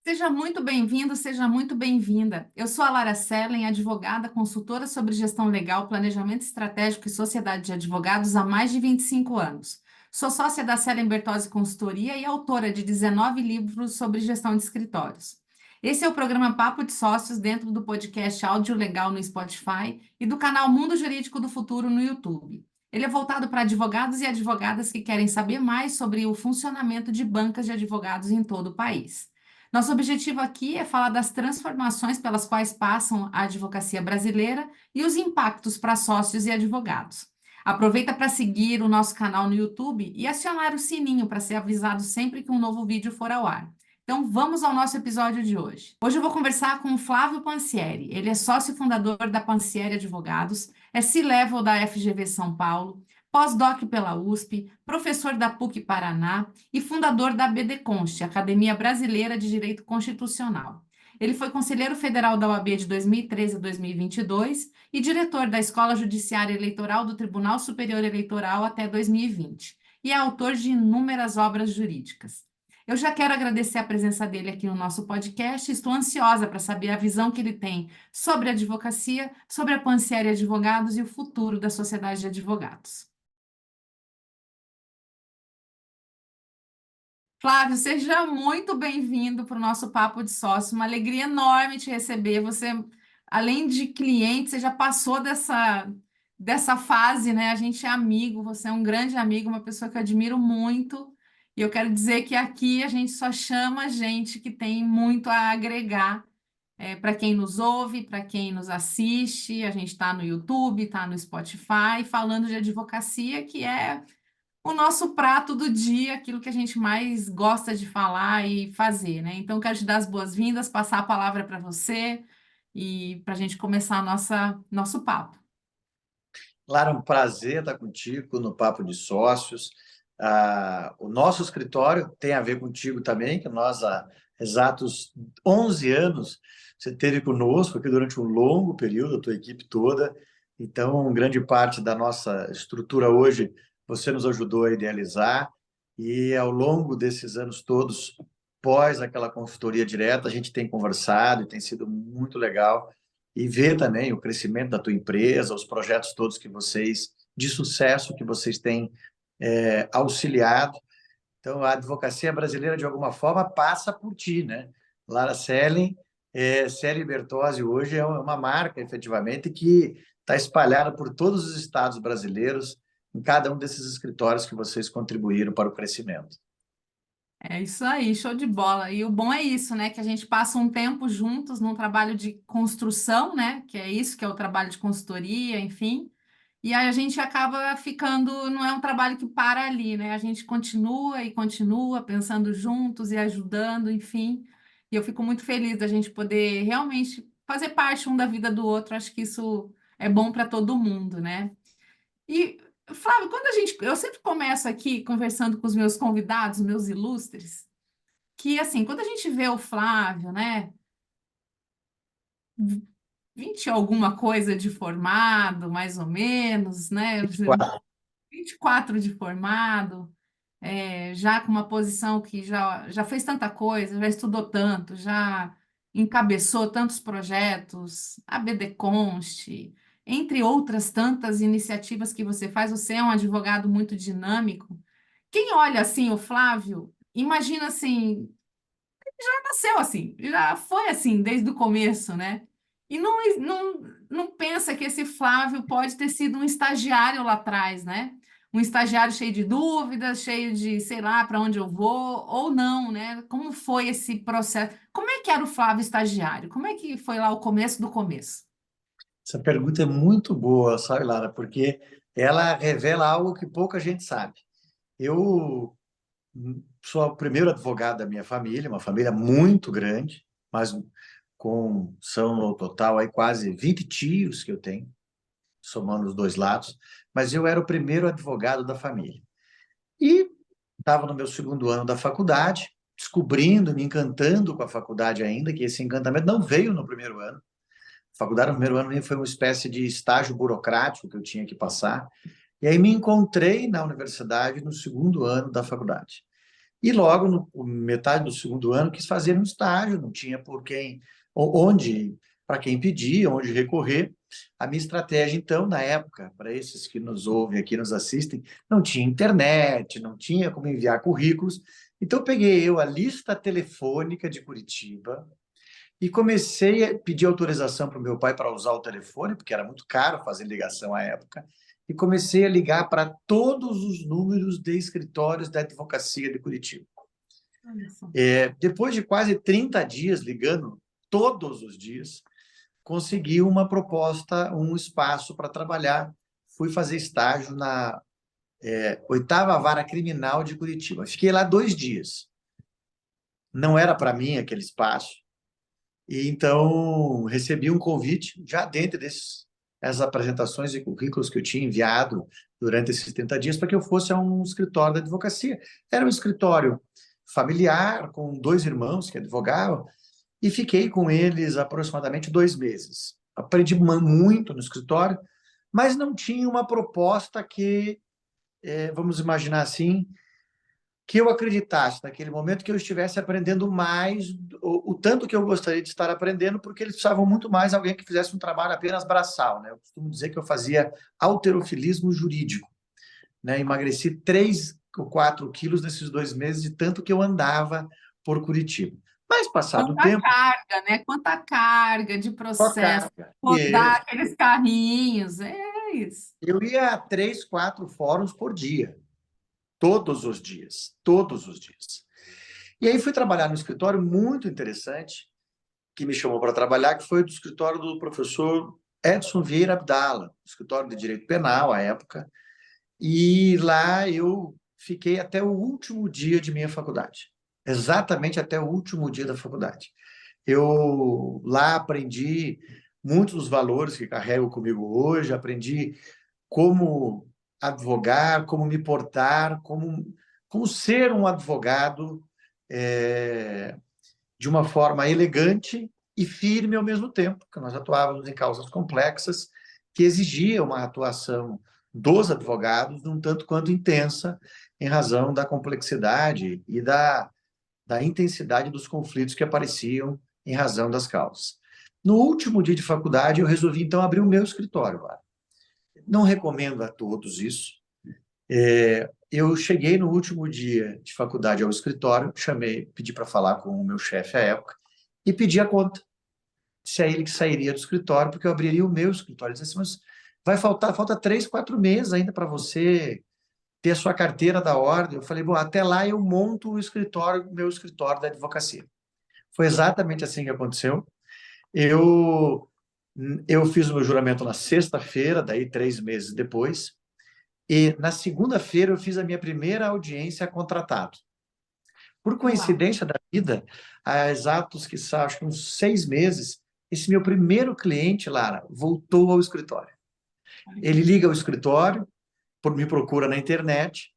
Seja muito bem-vindo, seja muito bem-vinda. Eu sou a Lara Sellen, advogada, consultora sobre gestão legal, planejamento estratégico e sociedade de advogados há mais de 25 anos. Sou sócia da Sellen Bertozzi Consultoria e autora de 19 livros sobre gestão de escritórios. Esse é o programa Papo de Sócios dentro do podcast Áudio Legal no Spotify e do canal Mundo Jurídico do Futuro no YouTube. Ele é voltado para advogados e advogadas que querem saber mais sobre o funcionamento de bancas de advogados em todo o país. Nosso objetivo aqui é falar das transformações pelas quais passam a advocacia brasileira e os impactos para sócios e advogados. Aproveita para seguir o nosso canal no YouTube e acionar o sininho para ser avisado sempre que um novo vídeo for ao ar. Então, vamos ao nosso episódio de hoje. Hoje eu vou conversar com o Flávio Pansieri. Ele é sócio fundador da Pansieri Advogados, é C-Level da FGV São Paulo, pós-doc pela USP, professor da PUC Paraná e fundador da ABDConst, Academia Brasileira de Direito Constitucional. Ele foi conselheiro federal da OAB de 2013 a 2022 e diretor da Escola Judiciária Eleitoral do Tribunal Superior Eleitoral até 2020, e é autor de inúmeras obras jurídicas. Eu já quero agradecer a presença dele aqui no nosso podcast. Estou ansiosa para saber a visão que ele tem sobre a advocacia, sobre a Pansieri Advogados e o futuro da sociedade de advogados. Flávio, seja muito bem-vindo para o nosso Papo de Sócio. Uma alegria enorme te receber. Você, além de cliente, você já passou dessa fase, né? A gente é amigo, você é um grande amigo, uma pessoa que eu admiro muito. E eu quero dizer que aqui a gente só chama gente que tem muito a agregar para quem nos ouve, para quem nos assiste. A gente está no YouTube, está no Spotify, falando de advocacia, que é o nosso prato do dia, aquilo que a gente mais gosta de falar e fazer, né? Então, quero te dar as boas-vindas, passar a palavra para você e para a gente começar nosso papo. Lara, um prazer estar contigo no Papo de Sócios. O nosso escritório tem a ver contigo também, que nós há exatos 11 anos você esteve conosco aqui durante um longo período, a tua equipe toda. Então, grande parte da nossa estrutura hoje você nos ajudou a idealizar e ao longo desses anos todos, pós aquela consultoria direta, a gente tem conversado e tem sido muito legal e ver também o crescimento da tua empresa, os projetos todos que vocês, de sucesso, que vocês têm auxiliado. Então, a advocacia brasileira, de alguma forma, passa por ti, né? Lara Sellen, Sellen Bertozzi, hoje é uma marca, efetivamente, que está espalhada por todos os estados brasileiros, em cada um desses escritórios que vocês contribuíram para o crescimento. É isso aí, show de bola. E o bom é isso, né? Que a gente passa um tempo juntos num trabalho de construção, né? Que é isso, que é o trabalho de consultoria, enfim. E aí a gente acaba ficando, não é um trabalho que para ali, né? A gente continua e continua pensando juntos e ajudando, enfim. E eu fico muito feliz da gente poder realmente fazer parte um da vida do outro. Acho que isso é bom para todo mundo, né? E, Flávio, eu sempre começo aqui conversando com os meus convidados, meus ilustres, que assim, quando a gente vê o Flávio, né? 20 e alguma coisa de formado, mais ou menos, né? 24 de formado, já com uma posição que já fez tanta coisa, já estudou tanto, já encabeçou tantos projetos, a BD Const, entre outras tantas iniciativas que você faz, você é um advogado muito dinâmico. Quem olha assim o Flávio, imagina assim, já nasceu assim, já foi assim desde o começo, né? E não pensa que esse Flávio pode ter sido um estagiário lá atrás, né? Um estagiário cheio de dúvidas, cheio de, sei lá, para onde eu vou, ou não, né? Como foi esse processo? Como é que era o Flávio estagiário? Como é que foi lá o começo do começo? Essa pergunta é muito boa, sabe, Lara? Porque ela revela algo que pouca gente sabe. Eu sou o primeiro advogado da minha família, uma família muito grande, mas são no total aí quase 20 tios que eu tenho, somando os dois lados, mas eu era o primeiro advogado da família. E estava no meu segundo ano da faculdade, descobrindo, me encantando com a faculdade ainda, que esse encantamento não veio no primeiro ano. A faculdade no primeiro ano foi uma espécie de estágio burocrático que eu tinha que passar. E aí me encontrei na universidade no segundo ano da faculdade. E logo, no metade do segundo ano, quis fazer um estágio, não tinha por quem, onde, para quem pedir, onde recorrer. A minha estratégia, então, na época, para esses que nos ouvem aqui, nos assistem, não tinha internet, não tinha como enviar currículos. Então, peguei a lista telefônica de Curitiba e comecei a pedir autorização para o meu pai para usar o telefone, porque era muito caro fazer ligação à época, e comecei a ligar para todos os números de escritórios da advocacia de Curitiba. Olha só. Depois de quase 30 dias ligando, todos os dias, consegui uma proposta, um espaço para trabalhar. Fui fazer estágio na 8ª Vara Criminal de Curitiba. Fiquei lá 2 dias. Não era para mim aquele espaço. E então recebi um convite, já dentro essas apresentações e currículos que eu tinha enviado durante esses 30 dias, para que eu fosse a um escritório da advocacia. Era um escritório familiar, com 2 irmãos que advogavam, e fiquei com eles aproximadamente 2 meses. Aprendi muito no escritório, mas não tinha uma proposta que, vamos imaginar assim, que eu acreditasse naquele momento que eu estivesse aprendendo mais, o tanto que eu gostaria de estar aprendendo, porque eles precisavam muito mais de alguém que fizesse um trabalho apenas braçal, né? Eu costumo dizer que eu fazia halterofilismo jurídico, né? Emagreci 3 ou 4 quilos nesses 2 meses, de tanto que eu andava por Curitiba. Mas, passado o Quanta tempo, carga, né? Quanta carga de com a processo, carga. rodar aqueles carrinhos, é isso. Eu ia a 3, 4 fóruns por dia, todos os dias, todos os dias. E aí fui trabalhar no escritório muito interessante, que me chamou para trabalhar, que foi do escritório do professor Edson Vieira Abdala, escritório de Direito Penal, à época, e lá eu fiquei até o último dia de minha faculdade, exatamente até o último dia da faculdade. Eu lá aprendi muitos dos valores que carrego comigo hoje, aprendi como advogar, como me portar, como ser um advogado é, de uma forma elegante e firme ao mesmo tempo, porque nós atuávamos em causas complexas que exigiam uma atuação dos advogados um tanto quanto intensa em razão da complexidade e da intensidade dos conflitos que apareciam em razão das causas. No último dia de faculdade, eu resolvi, então, abrir o meu escritório lá. Não recomendo a todos isso. Eu cheguei no último dia de faculdade ao escritório, pedi para falar com o meu chefe à época e pedi a conta. Se é ele que sairia do escritório, porque eu abriria o meu escritório. Ele disse assim, mas falta 3, 4 meses ainda para você ter a sua carteira da ordem. Eu falei, bom, até lá eu monto o escritório, meu escritório da advocacia. Foi exatamente assim que aconteceu. Eu, eu fiz o meu juramento na sexta-feira, daí 3 meses depois, e na segunda-feira eu fiz a minha primeira audiência contratado. Por Uau. coincidência da vida, há exatos, acho que uns 6 meses, esse meu primeiro cliente, Lara, voltou ao escritório. Ele liga ao escritório, me procura na internet,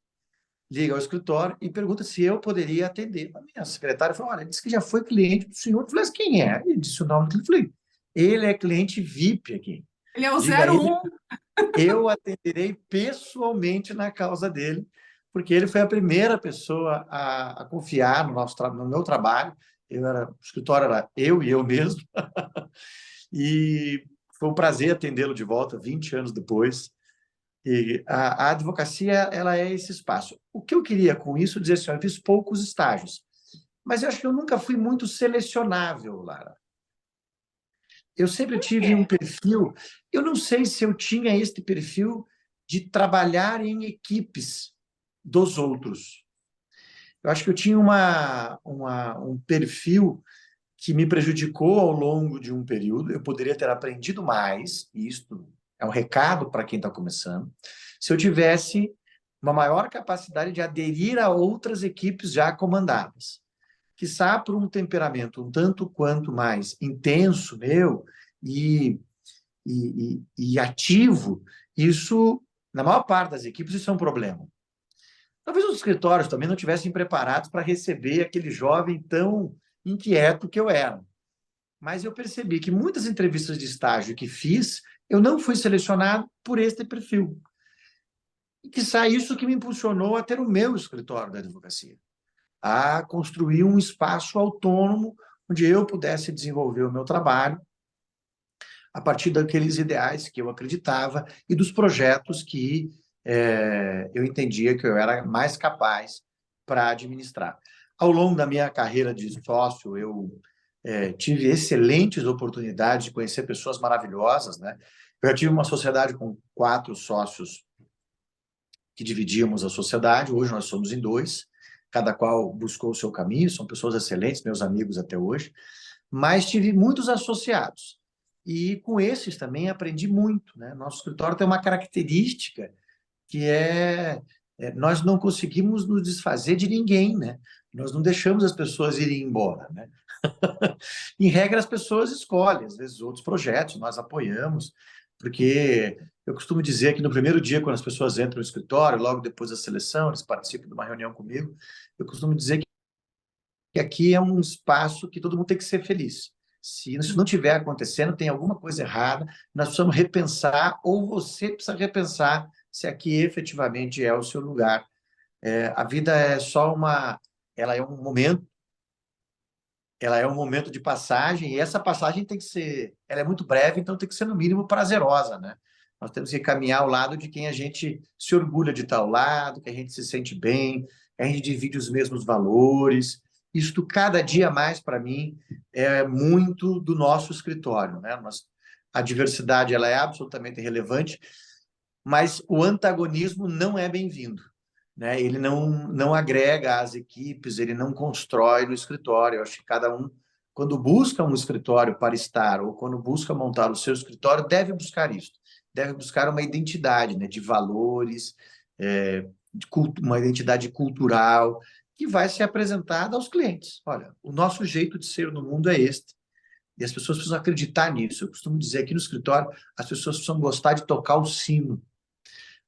liga ao escritório e pergunta se eu poderia atender. A minha secretária falou, olha, ele disse que já foi cliente do senhor. Eu falei, mas quem é? Ele disse o nome do cliente. Eu falei, ele é cliente VIP aqui. Ele é o Diga a ele, 01. eu atenderei pessoalmente na causa dele, porque ele foi a primeira pessoa a confiar no meu trabalho. O escritório era eu e eu mesmo. E foi um prazer atendê-lo de volta 20 anos depois. E a advocacia, ela é esse espaço. O que eu queria com isso, dizer assim, eu fiz poucos estágios, mas eu acho que eu nunca fui muito selecionável, Lara. Eu sempre tive um É. perfil, eu não sei se eu tinha este perfil de trabalhar em equipes dos outros. Eu acho que eu tinha um perfil que me prejudicou ao longo de um período. Eu poderia ter aprendido mais, e isto é um recado para quem está começando, se eu tivesse uma maior capacidade de aderir a outras equipes já comandadas. Quiçá por um temperamento um tanto quanto mais intenso meu e ativo, isso, na maior parte das equipes, isso é um problema. Talvez os escritórios também não estivessem preparados para receber aquele jovem tão inquieto que eu era. Mas eu percebi que muitas entrevistas de estágio que fiz, eu não fui selecionado por este perfil. E quiçá isso que me impulsionou a ter o meu escritório da advocacia. a construir um espaço autônomo onde eu pudesse desenvolver o meu trabalho a partir daqueles ideais que eu acreditava e dos projetos que eu entendia que eu era mais capaz para administrar. Ao longo da minha carreira de sócio, eu tive excelentes oportunidades de conhecer pessoas maravilhosas, né? Eu já tive uma sociedade com 4 sócios que dividíamos a sociedade, hoje nós somos em 2, cada qual buscou o seu caminho, são pessoas excelentes, meus amigos até hoje, mas tive muitos associados. E com esses também aprendi muito, né? Nosso escritório tem uma característica que nós não conseguimos nos desfazer de ninguém, né? Nós não deixamos as pessoas irem embora, né? Em regra, as pessoas escolhem, às vezes, outros projetos, nós apoiamos, porque eu costumo dizer que no primeiro dia, quando as pessoas entram no escritório, logo depois da seleção, eles participam de uma reunião comigo, eu costumo dizer que aqui é um espaço que todo mundo tem que ser feliz. Se isso não estiver acontecendo, tem alguma coisa errada, nós precisamos repensar, ou você precisa repensar se aqui efetivamente é o seu lugar. A vida é só ela é um momento, ela é um momento de passagem, e essa passagem tem que ser, ela é muito breve, então tem que ser no mínimo prazerosa, né? Nós temos que caminhar ao lado de quem a gente se orgulha de estar ao lado, que a gente se sente bem, que a gente divide os mesmos valores. Isto, cada dia mais, para mim, é muito do nosso escritório, né? A diversidade, ela é absolutamente relevante, mas o antagonismo não é bem-vindo, né? Ele não agrega às equipes, ele não constrói no escritório. Eu acho que cada um, quando busca um escritório para estar ou quando busca montar o seu escritório, deve buscar isso, deve buscar uma identidade, né, de valores, uma identidade cultural que vai ser apresentada aos clientes. Olha, o nosso jeito de ser no mundo é este. E as pessoas precisam acreditar nisso. Eu costumo dizer aqui no escritório, as pessoas precisam gostar de tocar o sino.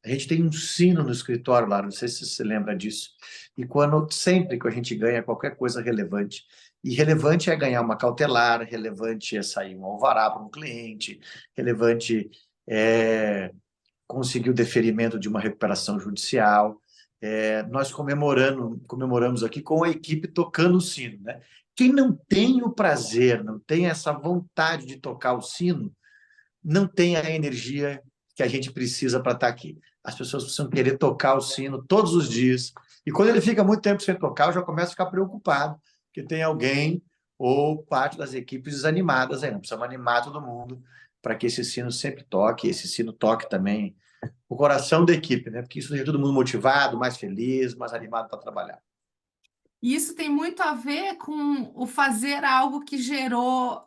A gente tem um sino no escritório lá, não sei se você lembra disso. E sempre que a gente ganha qualquer coisa relevante, e relevante é ganhar uma cautelar, relevante é sair um alvará para um cliente, relevante é conseguir o deferimento de uma recuperação judicial. Nós comemoramos aqui com a equipe tocando o sino, né? Quem não tem o prazer, não tem essa vontade de tocar o sino, não tem a energia que a gente precisa para estar aqui. As pessoas precisam querer tocar o sino todos os dias. E quando ele fica muito tempo sem tocar, eu já começo a ficar preocupado, que tem alguém ou parte das equipes desanimadas aí. Não precisamos animar todo mundo para que esse sino sempre toque, esse sino toque também o coração da equipe, né? Porque isso deixa todo mundo motivado, mais feliz, mais animado para trabalhar. E isso tem muito a ver com o fazer algo que gerou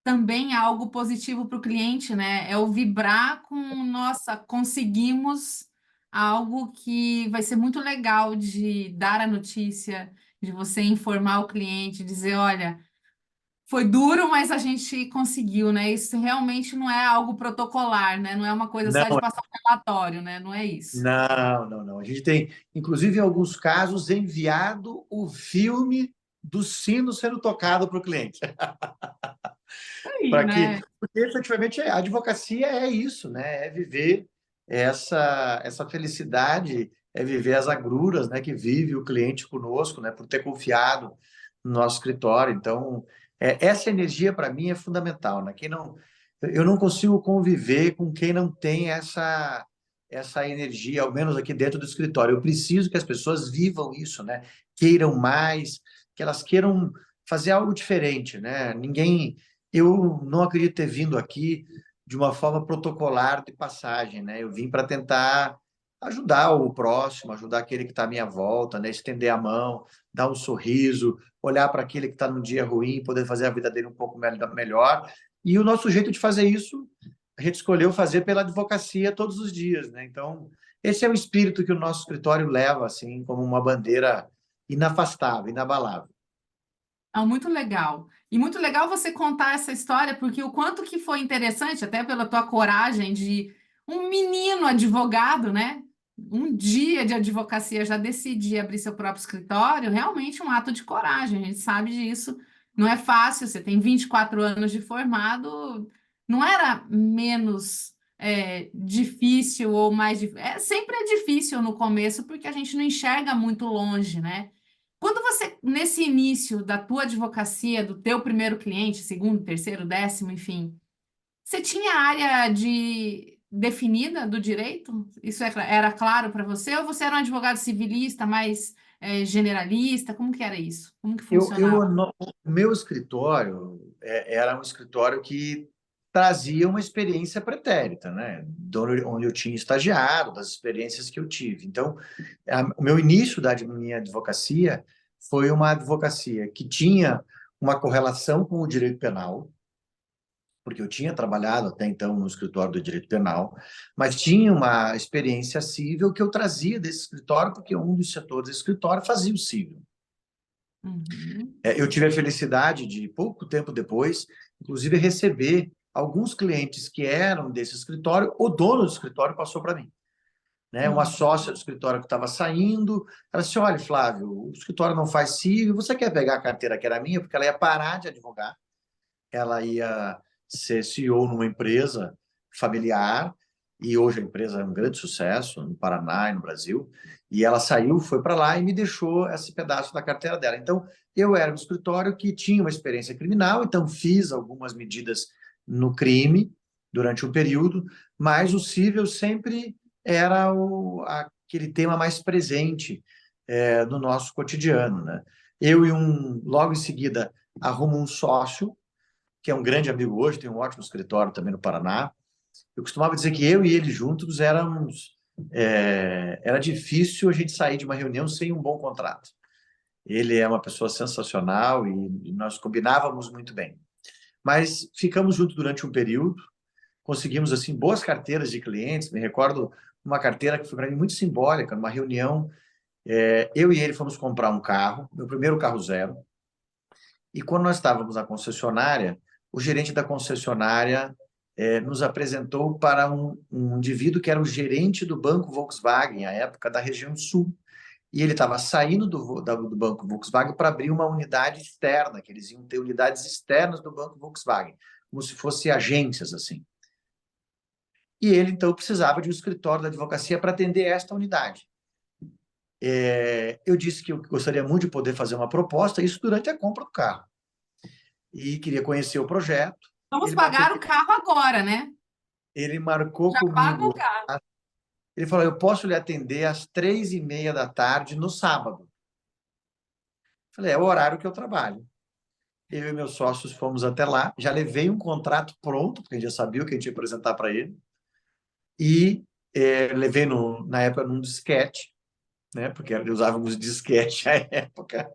também algo positivo para o cliente, né? É o vibrar com, nossa, conseguimos algo que vai ser muito legal de dar a notícia, de você informar o cliente, dizer, olha, foi duro, mas a gente conseguiu, né? Isso realmente não é algo protocolar, né? Não é uma coisa só de Não, passar um relatório, né? Não é isso. não. A gente tem, inclusive, em alguns casos, enviado o filme do sino sendo tocado para o cliente. Aí, Para que, né? porque efetivamente a advocacia é isso, né? É viver essa felicidade, é viver as agruras, né? Que vive o cliente conosco, né? Por ter confiado no nosso escritório. Então, essa energia para mim é fundamental, né? Eu não consigo conviver com quem não tem essa energia, ao menos aqui dentro do escritório. Eu preciso que as pessoas vivam isso, né? Queiram mais, que elas queiram fazer algo diferente, né? Eu não acredito ter vindo aqui de uma forma protocolar de passagem, né? Eu vim para tentar ajudar o próximo, ajudar aquele que está à minha volta, né? Estender a mão, dar um sorriso, olhar para aquele que está num dia ruim, poder fazer a vida dele um pouco melhor. E o nosso jeito de fazer isso, a gente escolheu fazer pela advocacia todos os dias, né? Então, esse é o espírito que o nosso escritório leva, assim, como uma bandeira inafastável, inabalável. É muito legal. E muito legal você contar essa história, porque o quanto que foi interessante, até pela tua coragem de um menino advogado, né? Um dia de advocacia já decidir abrir seu próprio escritório, realmente um ato de coragem, a gente sabe disso. Não é fácil, você tem 24 anos de formado, não era menos difícil ou mais difícil. Sempre é difícil no começo, porque a gente não enxerga muito longe, né? Quando você, nesse início da tua advocacia, do teu primeiro cliente, segundo, terceiro, décimo, enfim, você tinha área de definida do direito? Isso era claro para você? Ou você era um advogado civilista, mais generalista? Como que era isso? Como que funcionava? O meu escritório era um escritório que trazia uma experiência pretérita, né? Onde eu tinha estagiado, das experiências que eu tive. Então, o meu início da minha advocacia foi uma advocacia que tinha uma correlação com o direito penal, porque eu tinha trabalhado até então no escritório do direito penal, mas tinha uma experiência civil que eu trazia desse escritório, porque um dos setores do escritório fazia o civil. Uhum. Eu tive a felicidade de, pouco tempo depois, inclusive, receber alguns clientes que eram desse escritório, o dono do escritório passou para mim. Né? Uma Uhum. sócia do escritório que estava saindo, ela disse, olha, Flávio, o escritório não faz civil, você quer pegar a carteira que era minha? Porque ela ia parar de advogar, ela ia ser CEO numa empresa familiar, e hoje a empresa é um grande sucesso no Paraná e no Brasil, e ela saiu, foi para lá e me deixou esse pedaço da carteira dela. Então, eu era um escritório que tinha uma experiência criminal, então fiz algumas medidas no crime durante um período, mas o cível sempre era aquele tema mais presente no nosso cotidiano, né? Logo em seguida, arrumo um sócio, que é um grande amigo hoje, tem um ótimo escritório também no Paraná. Eu costumava dizer que eu e ele juntos éramos. Era difícil a gente sair de uma reunião sem um bom contrato. Ele é uma pessoa sensacional e nós combinávamos muito bem. Mas ficamos juntos durante um período, conseguimos assim boas carteiras de clientes. Me recordo uma carteira que foi para mim muito simbólica, numa reunião. Eu e ele fomos comprar um carro, meu primeiro carro zero. E quando nós estávamos na concessionária, o gerente da concessionária nos apresentou para um indivíduo que era o gerente do Banco Volkswagen, à época da região sul. E ele estava saindo do Banco Volkswagen para abrir uma unidade externa, que eles iam ter unidades externas do Banco Volkswagen, como se fossem agências, assim. E ele, então, precisava de um escritório da advocacia para atender esta unidade. Eu disse que eu gostaria muito de poder fazer uma proposta, isso durante a compra do carro. E queria conhecer o projeto. Vamos Ele marcou, pagar o carro agora, né? ele marcou Já paga o comigo. carro. Ele falou: eu posso lhe atender às 3:30 da tarde no sábado. Falei: é o horário que eu trabalho. Eu e meus sócios fomos até lá, já levei um contrato pronto, porque a gente já sabia o que a gente ia apresentar para ele, e levei, na época, num disquete, né, porque usávamos disquete à época,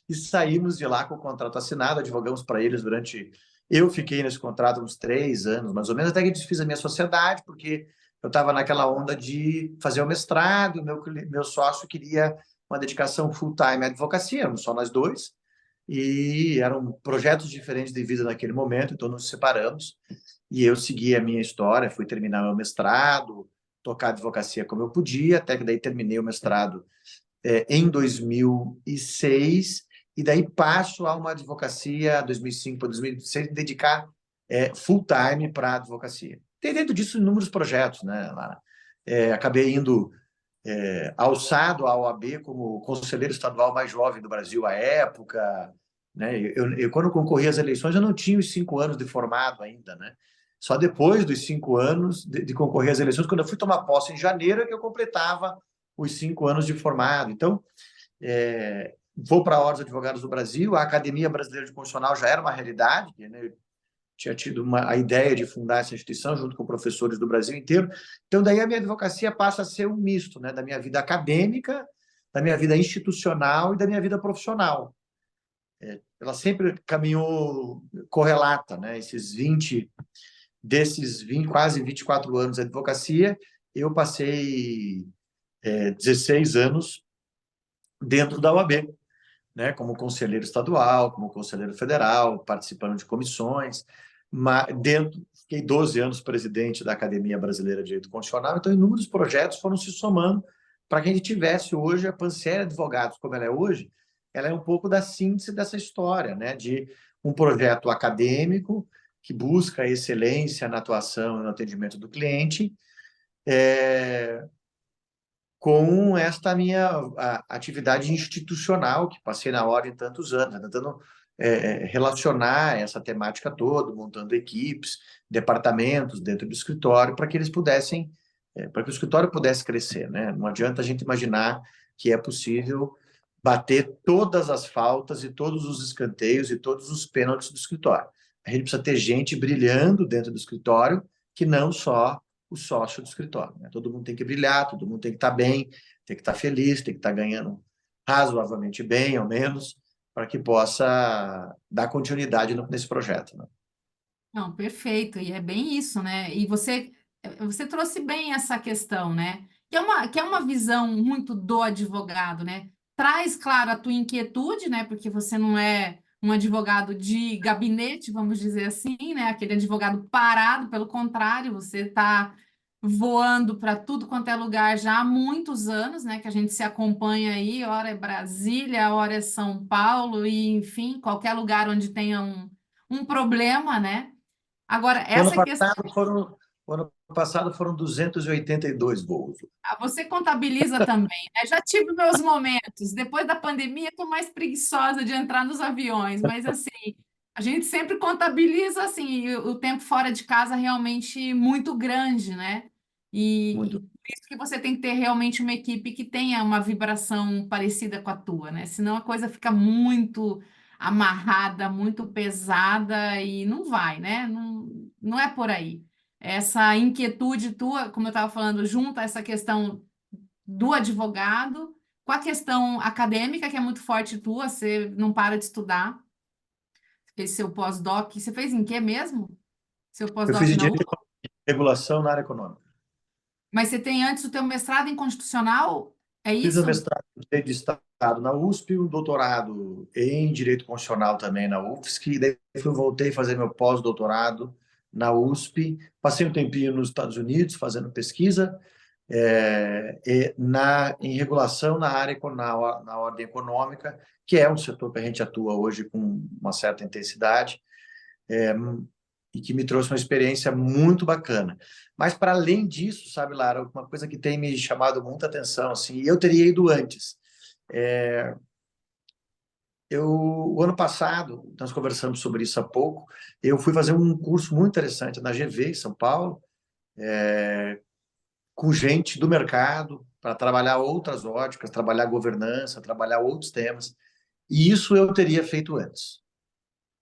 e saímos de lá com o contrato assinado, advogamos para eles durante... Eu fiquei nesse contrato uns 3 anos, mais ou menos, até que eu fiz a minha sociedade, porque eu estava naquela onda de fazer o mestrado, meu sócio queria uma dedicação full-time à advocacia, éramos só nós dois, e eram projetos diferentes de vida naquele momento, então nos separamos, e eu segui a minha história, fui terminar meu mestrado, tocar advocacia como eu podia, até que daí terminei o mestrado em 2006, e daí passo a uma advocacia, 2005 para 2006, dedicar full time para a advocacia. Tem dentro disso inúmeros projetos, né, Lara? Acabei indo alçado à OAB como conselheiro estadual mais jovem do Brasil à época, né? Quando concorri às eleições, eu não tinha os 5 anos de formado ainda, né? Só depois dos 5 anos de concorrer às eleições, quando eu fui tomar posse em janeiro, é que eu completava os 5 anos de formado. Então, vou para a Ordem dos Advogados do Brasil, a Academia Brasileira de Constitucional já era uma realidade, né? Eu tinha tido a ideia de fundar essa instituição junto com professores do Brasil inteiro. Então, daí a minha advocacia passa a ser um misto, né, da minha vida acadêmica, da minha vida institucional e da minha vida profissional. Ela sempre caminhou correlata, né? Desses 20, quase 24 anos de advocacia, eu passei 16 anos dentro da OAB, né, como conselheiro estadual, como conselheiro federal, participando de comissões, fiquei 12 anos presidente da Academia Brasileira de Direito Constitucional, então inúmeros projetos foram se somando para que a gente tivesse hoje a Pancéria Advogados, como ela é hoje, ela é um pouco da síntese dessa história, né, de um projeto acadêmico que busca a excelência na atuação e no atendimento do cliente, com esta minha atividade institucional, que passei na ordem tantos anos, né, tentando relacionar essa temática toda, montando equipes, departamentos dentro do escritório, para que eles pudessem, para que o escritório pudesse crescer, né? Não adianta a gente imaginar que é possível bater todas as faltas e todos os escanteios e todos os pênaltis do escritório. A gente precisa ter gente brilhando dentro do escritório, que não só o sócio do escritório, né? Todo mundo tem que brilhar, todo mundo tem que estar bem, tem que estar feliz, tem que estar ganhando razoavelmente bem, ao menos, para que possa dar continuidade nesse projeto, né? Não, perfeito, e é bem isso, né? E você trouxe bem essa questão, né? Que é uma visão muito do advogado, né? Traz, claro, a tua inquietude, né? Porque você não é um advogado de gabinete, vamos dizer assim, né? Aquele advogado parado, pelo contrário, você está voando para tudo quanto é lugar já há muitos anos, né? Que a gente se acompanha aí, ora é Brasília, ora é São Paulo, e enfim, qualquer lugar onde tenha um problema, né? Agora, O ano essa questão, passado foram, o ano passado foram 282 voos. você contabiliza também, né? Já tive meus momentos. Depois da pandemia, estou mais preguiçosa de entrar nos aviões, mas assim, a gente sempre contabiliza assim, o tempo fora de casa realmente muito grande, né? E Muito. por isso que você tem que ter realmente uma equipe que tenha uma vibração parecida com a tua, né? Senão a coisa fica muito amarrada, muito pesada e não vai, né? Não, não é por aí. Essa inquietude tua, como eu estava falando, junta essa questão do advogado com a questão acadêmica, que é muito forte tua, você não para de estudar, fez seu pós-doc. Você fez em quê mesmo? Seu Eu fiz pós-doc na engenharia USP? de regulação na área econômica. Mas você tem antes o teu mestrado em constitucional? É Fiz o isso? mestrado em Direito de Estado na USP, um doutorado em Direito Constitucional também na UFSC, e daí voltei a fazer meu pós-doutorado na USP. Passei um tempinho nos Estados Unidos fazendo pesquisa em regulação na área na ordem econômica, que é um setor que a gente atua hoje com uma certa intensidade, é, e que me trouxe uma experiência muito bacana. Mas, para além disso, sabe, Lara, uma coisa que tem me chamado muita atenção, assim, e eu teria ido antes. O ano passado, nós conversamos sobre isso há pouco, eu fui fazer um curso muito interessante na GV, em São Paulo, com gente do mercado, para trabalhar outras óticas, trabalhar governança, trabalhar outros temas. E isso eu teria feito antes.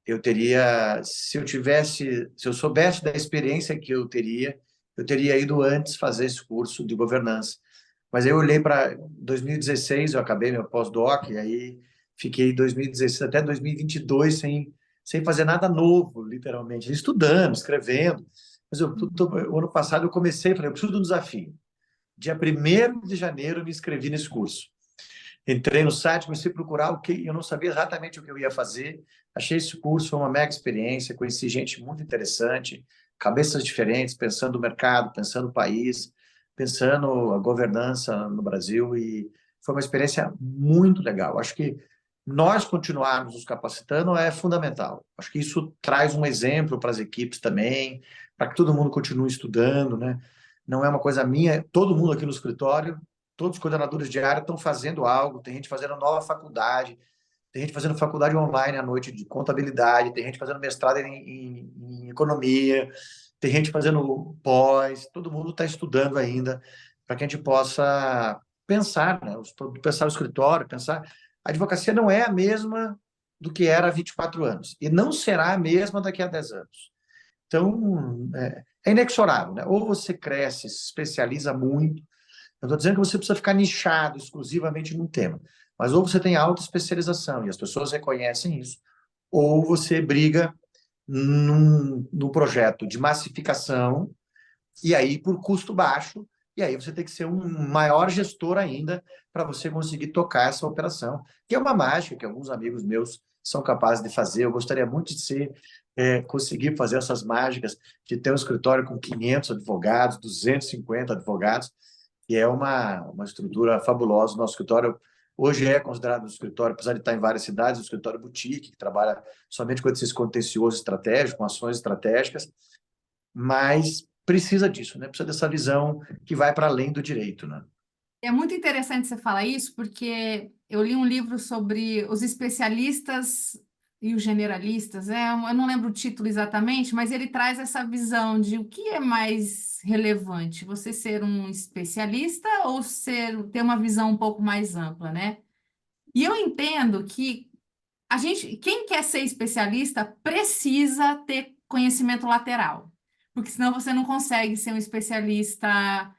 Eu teria, se eu soubesse da experiência que eu teria ido antes fazer esse curso de governança. Mas eu olhei para 2016, eu acabei meu pós-doc, e aí fiquei 2016 até 2022 sem fazer nada novo, literalmente, estudando, escrevendo. Mas o ano passado eu comecei, falei, eu preciso de um desafio. Dia 1º de janeiro eu me inscrevi nesse curso. Entrei no site, comecei a procurar o que eu não sabia exatamente o que eu ia fazer. Achei esse curso, foi uma mega experiência, conheci gente muito interessante, cabeças diferentes, pensando o mercado, pensando o país, pensando a governança no Brasil, e foi uma experiência muito legal. Acho que nós continuarmos nos capacitando é fundamental. Acho que isso traz um exemplo para as equipes também, para que todo mundo continue estudando, né? Não é uma coisa minha, todo mundo aqui no escritório, todos os coordenadores de área estão fazendo algo, tem gente fazendo nova faculdade, tem gente fazendo faculdade online à noite de contabilidade, tem gente fazendo mestrado em economia, tem gente fazendo pós, todo mundo está estudando ainda, para que a gente possa pensar, né? Pensar o escritório, pensar. A advocacia não é a mesma do que era há 24 anos, e não será a mesma daqui a 10 anos. Então, é inexorável, né? Ou você cresce, se especializa muito. Eu estou dizendo que você precisa ficar nichado exclusivamente num tema, mas ou você tem alta especialização e as pessoas reconhecem isso, ou você briga num projeto de massificação, e aí por custo baixo, e aí você tem que ser um maior gestor ainda para você conseguir tocar essa operação, que é uma mágica que alguns amigos meus são capazes de fazer. Eu gostaria muito de conseguir fazer essas mágicas, de ter um escritório com 500 advogados, 250 advogados, que é uma estrutura fabulosa. O nosso escritório hoje é considerado um escritório, apesar de estar em várias cidades, um escritório boutique, que trabalha somente com esse contencioso estratégico, com ações estratégicas, mas precisa disso, né? Precisa dessa visão que vai para além do direito, né? É muito interessante você falar isso, porque eu li um livro sobre os especialistas e os generalistas. Eu não lembro o título exatamente, mas ele traz essa visão de o que é mais relevante, você ser um especialista ou ter uma visão um pouco mais ampla, né? E eu entendo que quem quer ser especialista precisa ter conhecimento lateral, porque senão você não consegue ser um especialista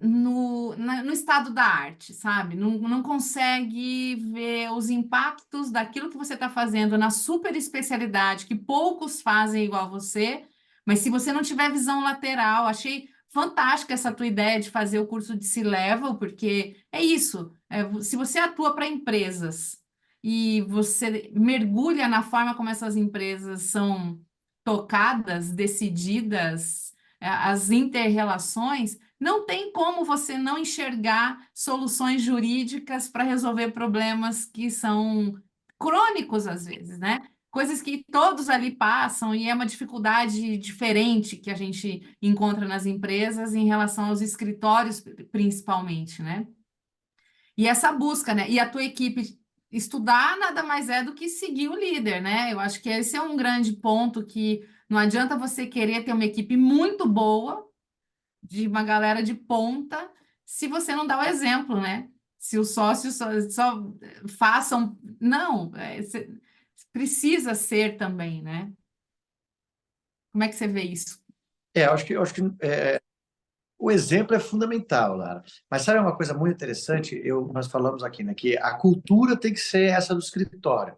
no estado da arte, sabe? Não consegue ver os impactos daquilo que você está fazendo na super especialidade, que poucos fazem igual você, mas se você não tiver visão lateral, achei fantástica essa tua ideia de fazer o curso de C-Level, porque é isso, se você atua para empresas e você mergulha na forma como essas empresas são tocadas, decididas, as interrelações, não tem como você não enxergar soluções jurídicas para resolver problemas que são crônicos às vezes, né? Coisas que todos ali passam e é uma dificuldade diferente que a gente encontra nas empresas em relação aos escritórios, principalmente, né? E essa busca, né? E a tua equipe estudar nada mais é do que seguir o líder, né? Eu acho que esse é um grande ponto que não adianta você querer ter uma equipe muito boa de uma galera de ponta, se você não dá o exemplo, né? Se os sócios só façam. Não, precisa ser também, né? Como é que você vê isso? Eu acho que o exemplo é fundamental, Lara. Mas sabe uma coisa muito interessante? Nós falamos aqui, né, que a cultura tem que ser essa do escritório,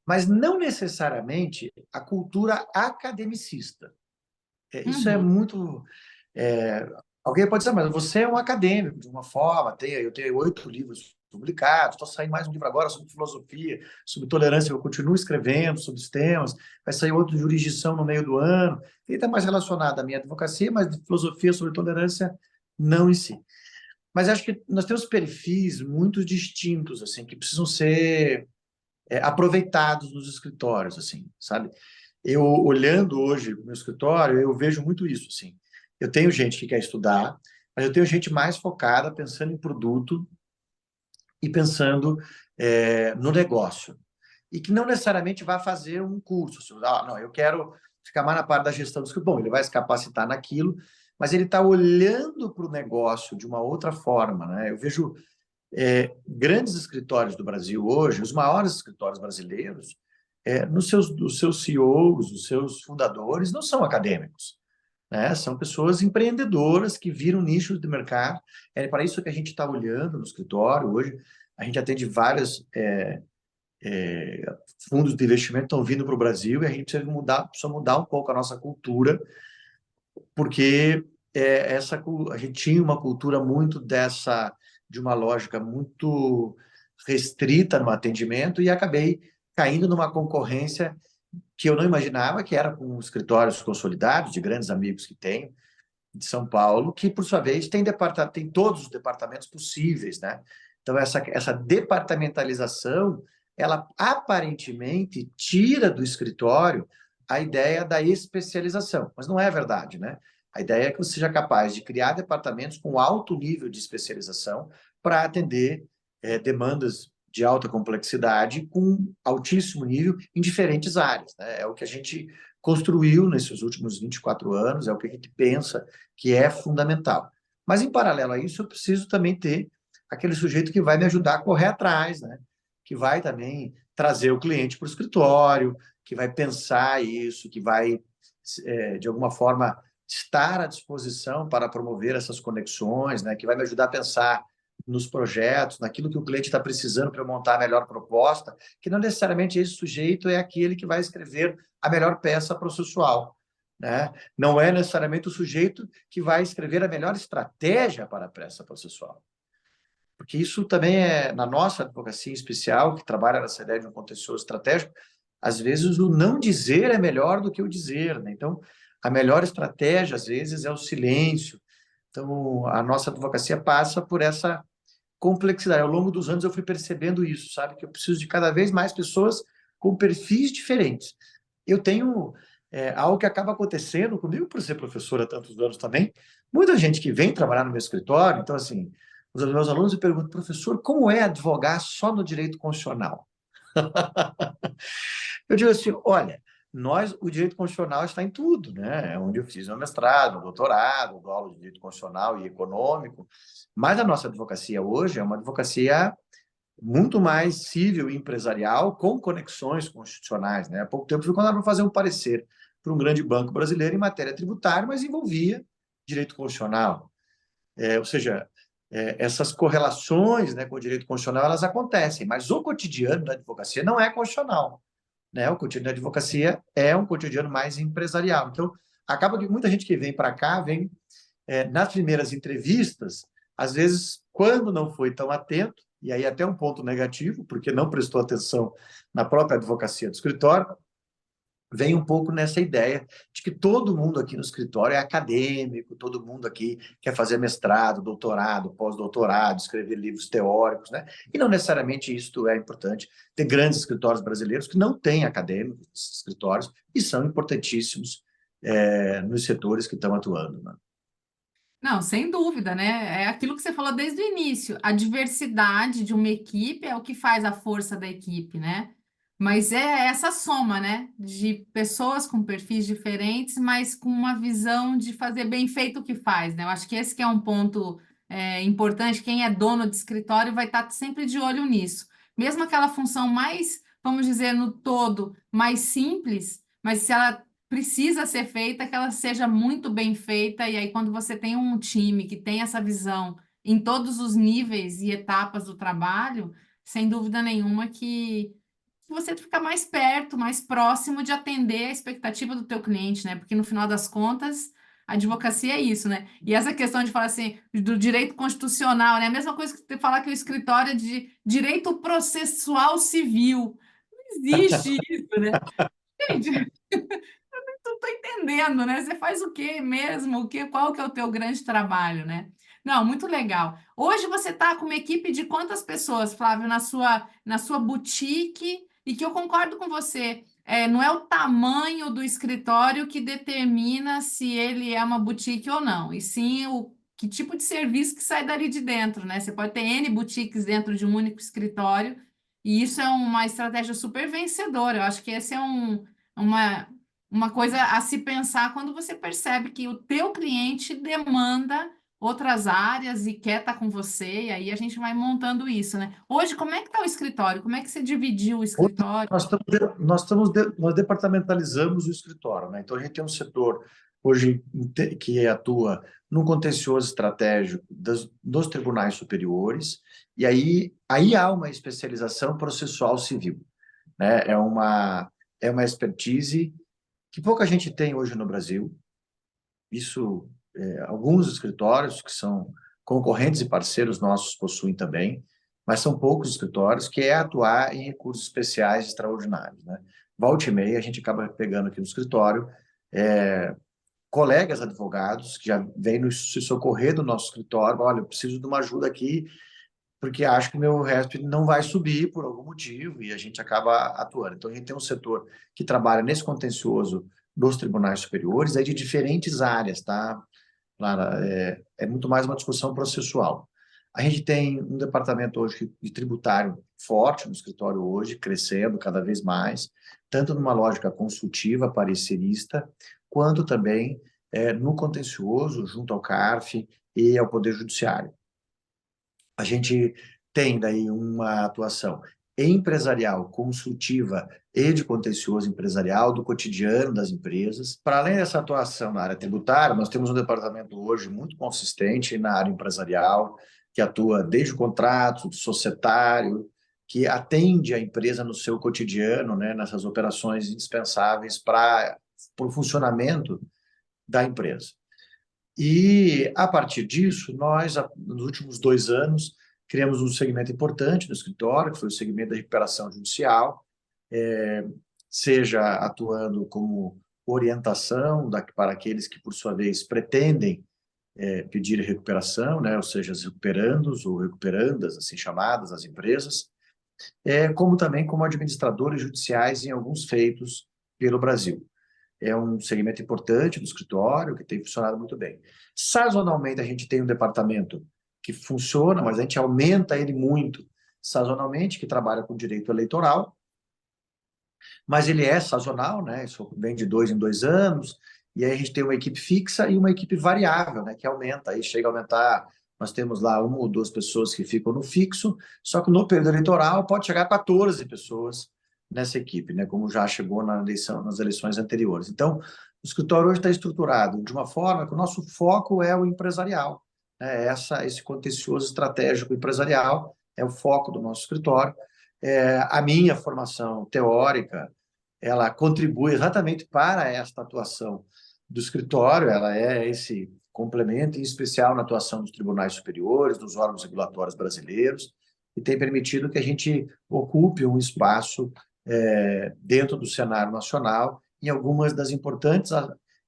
mas não necessariamente a cultura academicista. Isso é Uhum. muito. é, Alguém pode dizer, mas você é um acadêmico, de uma forma, eu tenho 8 livros publicados, estou saindo mais um livro agora sobre filosofia, sobre tolerância, eu continuo escrevendo sobre os temas, vai sair outro de jurisdição no meio do ano, ele está mais relacionado à minha advocacia, mas de filosofia sobre tolerância, não em si. Mas acho que nós temos perfis muito distintos, assim, que precisam ser aproveitados nos escritórios, assim, sabe? Eu, olhando hoje o meu escritório, eu vejo muito isso, assim. Eu tenho gente que quer estudar, mas eu tenho gente mais focada, pensando em produto e pensando no negócio. E que não necessariamente vai fazer um curso. Assim, não, eu quero ficar mais na parte da gestão do escritório. Bom, ele vai se capacitar naquilo, mas ele está olhando para o negócio de uma outra forma, né? Eu vejo grandes escritórios do Brasil hoje, os maiores escritórios brasileiros, os seus CEOs, os seus fundadores, não são acadêmicos, né? São pessoas empreendedoras que viram nichos de mercado. É para isso que a gente está olhando no escritório hoje. A gente atende vários fundos de investimento que estão vindo para o Brasil e a gente precisa mudar um pouco a nossa cultura, porque a gente tinha uma cultura muito de uma lógica muito restrita no atendimento e acabei caindo numa concorrência que eu não imaginava, que era com escritórios consolidados, de grandes amigos que tenho, de São Paulo, que, por sua vez, tem todos os departamentos possíveis, né? Então, essa departamentalização, ela aparentemente tira do escritório a ideia da especialização, mas não é verdade, né? A ideia é que você seja capaz de criar departamentos com alto nível de especialização para atender demandas de alta complexidade com altíssimo nível em diferentes áreas, né? É o que a gente construiu nesses últimos 24 anos, é o que a gente pensa que é fundamental. Mas, em paralelo a isso, eu preciso também ter aquele sujeito que vai me ajudar a correr atrás, né? Que vai também trazer o cliente para o escritório, que vai pensar isso, que vai, de alguma forma, estar à disposição para promover essas conexões, né? Que vai me ajudar a pensar nos projetos, naquilo que o cliente está precisando para montar a melhor proposta, que não necessariamente esse sujeito é aquele que vai escrever a melhor peça processual, né? Não é necessariamente o sujeito que vai escrever a melhor estratégia para a peça processual. Porque isso também na nossa advocacia em especial, que trabalha nessa ideia de um contencioso estratégico, às vezes o não dizer é melhor do que o dizer, né? Então, a melhor estratégia, às vezes, é o silêncio. Então, a nossa advocacia passa por essa complexidade. Ao longo dos anos eu fui percebendo isso, sabe? Que eu preciso de cada vez mais pessoas com perfis diferentes. Eu tenho algo que acaba acontecendo comigo por ser professor há tantos anos também. Muita gente que vem trabalhar no meu escritório, então, assim, os meus alunos me perguntam, professor, como é advogar só no direito constitucional? Eu digo assim, olha, o direito constitucional está em tudo, né? É onde eu fiz meu mestrado, meu doutorado, dou aula de direito constitucional e econômico, mas a nossa advocacia hoje é uma advocacia muito mais civil e empresarial, com conexões constitucionais, né? Há pouco tempo fui convidado para fazer um parecer para um grande banco brasileiro em matéria tributária, mas envolvia direito constitucional. Ou seja, essas correlações, né, com o direito constitucional, elas acontecem, mas o cotidiano da advocacia não é constitucional, né? O cotidiano da advocacia é um cotidiano mais empresarial. Então, acaba que muita gente que vem para cá, vem nas primeiras entrevistas, às vezes, quando não foi tão atento, e aí até um ponto negativo, porque não prestou atenção na própria advocacia do escritório, vem um pouco nessa ideia de que todo mundo aqui no escritório é acadêmico, todo mundo aqui quer fazer mestrado, doutorado, pós-doutorado, escrever livros teóricos, né? E não necessariamente isso é importante. Tem grandes escritórios brasileiros que não têm acadêmicos, esses escritórios, e são importantíssimos nos setores que estão atuando, né? Não, sem dúvida, né? É aquilo que você falou desde o início. A diversidade de uma equipe é o que faz a força da equipe, né? Mas é essa soma, né? De pessoas com perfis diferentes, mas com uma visão de fazer bem feito o que faz, né? Eu acho que esse que é um ponto importante. Quem é dono de escritório vai estar sempre de olho nisso. Mesmo aquela função mais, vamos dizer, no todo, mais simples, mas se ela precisa ser feita, que ela seja muito bem feita, e aí quando você tem um time que tem essa visão em todos os níveis e etapas do trabalho, sem dúvida nenhuma que você fica mais perto, mais próximo de atender a expectativa do teu cliente, né? Porque no final das contas, a advocacia é isso, né? E essa questão de falar assim, do direito constitucional, né? A mesma coisa que você falar que o escritório é de direito processual civil. Não existe isso, né? Gente, não estou entendendo, né? Você faz o quê mesmo? Qual que é o teu grande trabalho, né? Não, muito legal. Hoje você está com uma equipe de quantas pessoas, Flávio, na sua boutique? E que eu concordo com você. Não é o tamanho do escritório que determina se ele é uma boutique ou não, e sim o que tipo de serviço que sai dali de dentro, né? Você pode ter N boutiques dentro de um único escritório, e isso é uma estratégia super vencedora. Eu acho que esse é uma, uma coisa a se pensar quando você percebe que o teu cliente demanda outras áreas e quer estar com você, e aí a gente vai montando isso, né? Hoje, como é que está o escritório? Como é que você dividiu o Hoje, escritório? nós departamentalizamos o escritório, né? Então, a gente tem um setor hoje que atua no contencioso estratégico dos tribunais superiores, e aí há uma especialização processual civil, né? É uma expertise que pouca gente tem hoje no Brasil. Isso, alguns escritórios que são concorrentes e parceiros nossos possuem também, mas são poucos escritórios, que é atuar em recursos especiais extraordinários, né? Volta e meia, a gente acaba pegando aqui no escritório colegas advogados que já vêm se socorrer do nosso escritório. Olha, eu preciso de uma ajuda aqui, porque acho que meu RESP não vai subir por algum motivo, e a gente acaba atuando. Então, a gente tem um setor que trabalha nesse contencioso dos tribunais superiores, aí de diferentes áreas, tá? Clara, é muito mais uma discussão processual. A gente tem um departamento hoje de tributário forte no escritório hoje, crescendo cada vez mais, tanto numa lógica consultiva, parecerista, quanto também no contencioso, junto ao CARF e ao Poder Judiciário. A gente tem daí uma atuação empresarial, consultiva e de contencioso empresarial do cotidiano das empresas. Para além dessa atuação na área tributária, nós temos um departamento hoje muito consistente na área empresarial, que atua desde o contrato, societário, que atende a empresa no seu cotidiano, né, nessas operações indispensáveis para o funcionamento da empresa. E, a partir disso, nós, nos últimos 2 anos, criamos um segmento importante no escritório, que foi o segmento da recuperação judicial, seja atuando como orientação para aqueles que, por sua vez, pretendem pedir recuperação, né? Ou seja, os recuperandos ou recuperandas, assim chamadas, as empresas, como também como administradores judiciais em alguns feitos pelo Brasil. É um segmento importante do escritório, que tem funcionado muito bem. Sazonalmente, a gente tem um departamento que funciona, mas a gente aumenta ele muito sazonalmente, que trabalha com direito eleitoral, mas ele é sazonal, né? Isso vem de 2 em 2 anos, e aí a gente tem uma equipe fixa e uma equipe variável, né? Que aumenta, aí chega a aumentar. Nós temos lá 1 ou 2 pessoas que ficam no fixo, só que no período eleitoral pode chegar a 14 pessoas nessa equipe, né? Como já chegou na eleição, nas eleições anteriores. Então, o escritório hoje está estruturado de uma forma que o nosso foco é o empresarial, né? Esse contencioso estratégico empresarial é o foco do nosso escritório. A minha formação teórica, ela contribui exatamente para esta atuação do escritório, ela é esse complemento, em especial na atuação dos tribunais superiores, dos órgãos regulatórios brasileiros, e tem permitido que a gente ocupe um espaço dentro do cenário nacional em algumas das importantes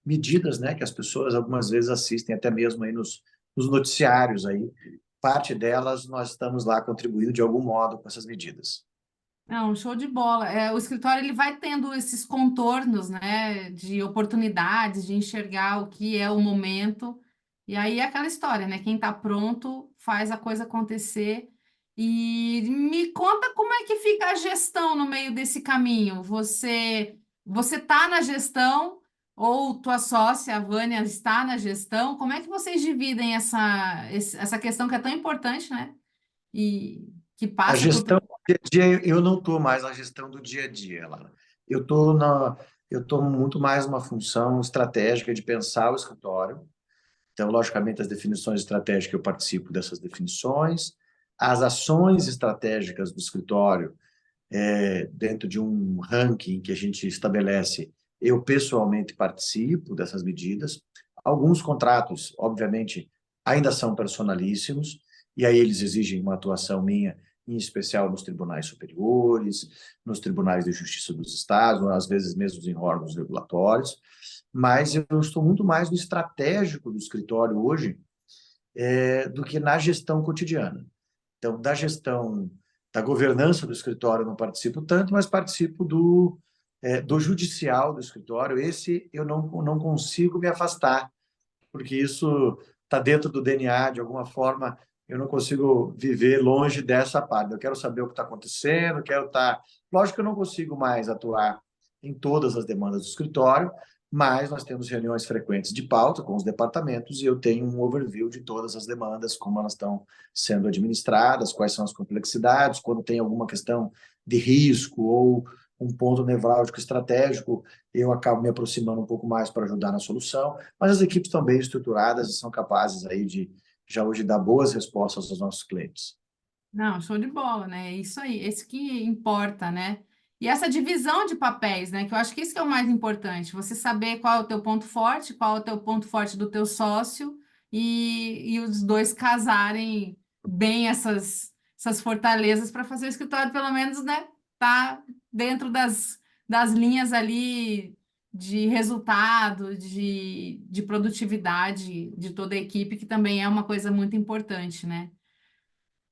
medidas, né, que as pessoas algumas vezes assistem até mesmo aí nos noticiários aí. Parte delas nós estamos lá contribuindo de algum modo com essas medidas. Não, show de bola. O escritório ele vai tendo esses contornos, né, de oportunidades, de enxergar o que é o momento. E aí é aquela história, né? Quem está pronto faz a coisa acontecer. E me conta como é que fica a gestão no meio desse caminho. Você está na gestão ou tua sócia, a Vânia, está na gestão? Como é que vocês dividem essa questão que é tão importante, né? E que A passa por. gestão do dia a dia, eu não estou mais na gestão do dia a dia, Lara. Eu estou eu estou muito mais numa função estratégica de pensar o escritório. Então, logicamente, as definições estratégicas, eu participo dessas definições. As ações estratégicas do escritório, dentro de um ranking que a gente estabelece, eu pessoalmente participo dessas medidas. Alguns contratos, obviamente, ainda são personalíssimos, e aí eles exigem uma atuação minha, em especial nos tribunais superiores, nos tribunais de justiça dos estados, ou às vezes mesmo em órgãos regulatórios, mas eu estou muito mais no estratégico do escritório hoje, do que na gestão cotidiana. Então, da gestão, da governança do escritório eu não participo tanto, mas participo do judicial do escritório. Esse eu não consigo me afastar, porque isso está dentro do DNA, de alguma forma, eu não consigo viver longe dessa parte. Eu quero saber o que está acontecendo, quero estar. Lógico que eu não consigo mais atuar em todas as demandas do escritório, mas nós temos reuniões frequentes de pauta com os departamentos e eu tenho um overview de todas as demandas, como elas estão sendo administradas, quais são as complexidades, quando tem alguma questão de risco ou um ponto nevrálgico estratégico, eu acabo me aproximando um pouco mais para ajudar na solução, mas as equipes estão bem estruturadas e são capazes aí de já hoje dar boas respostas aos nossos clientes. Não, show de bola, né? É isso aí, esse que importa, né? E essa divisão de papéis, né? Que eu acho que isso que é o mais importante, você saber qual é o teu ponto forte, qual é o teu ponto forte do teu sócio e os dois casarem bem essas fortalezas para fazer o escritório, pelo menos, né? Tá dentro das linhas ali de resultado, de produtividade de toda a equipe, que também é uma coisa muito importante, né?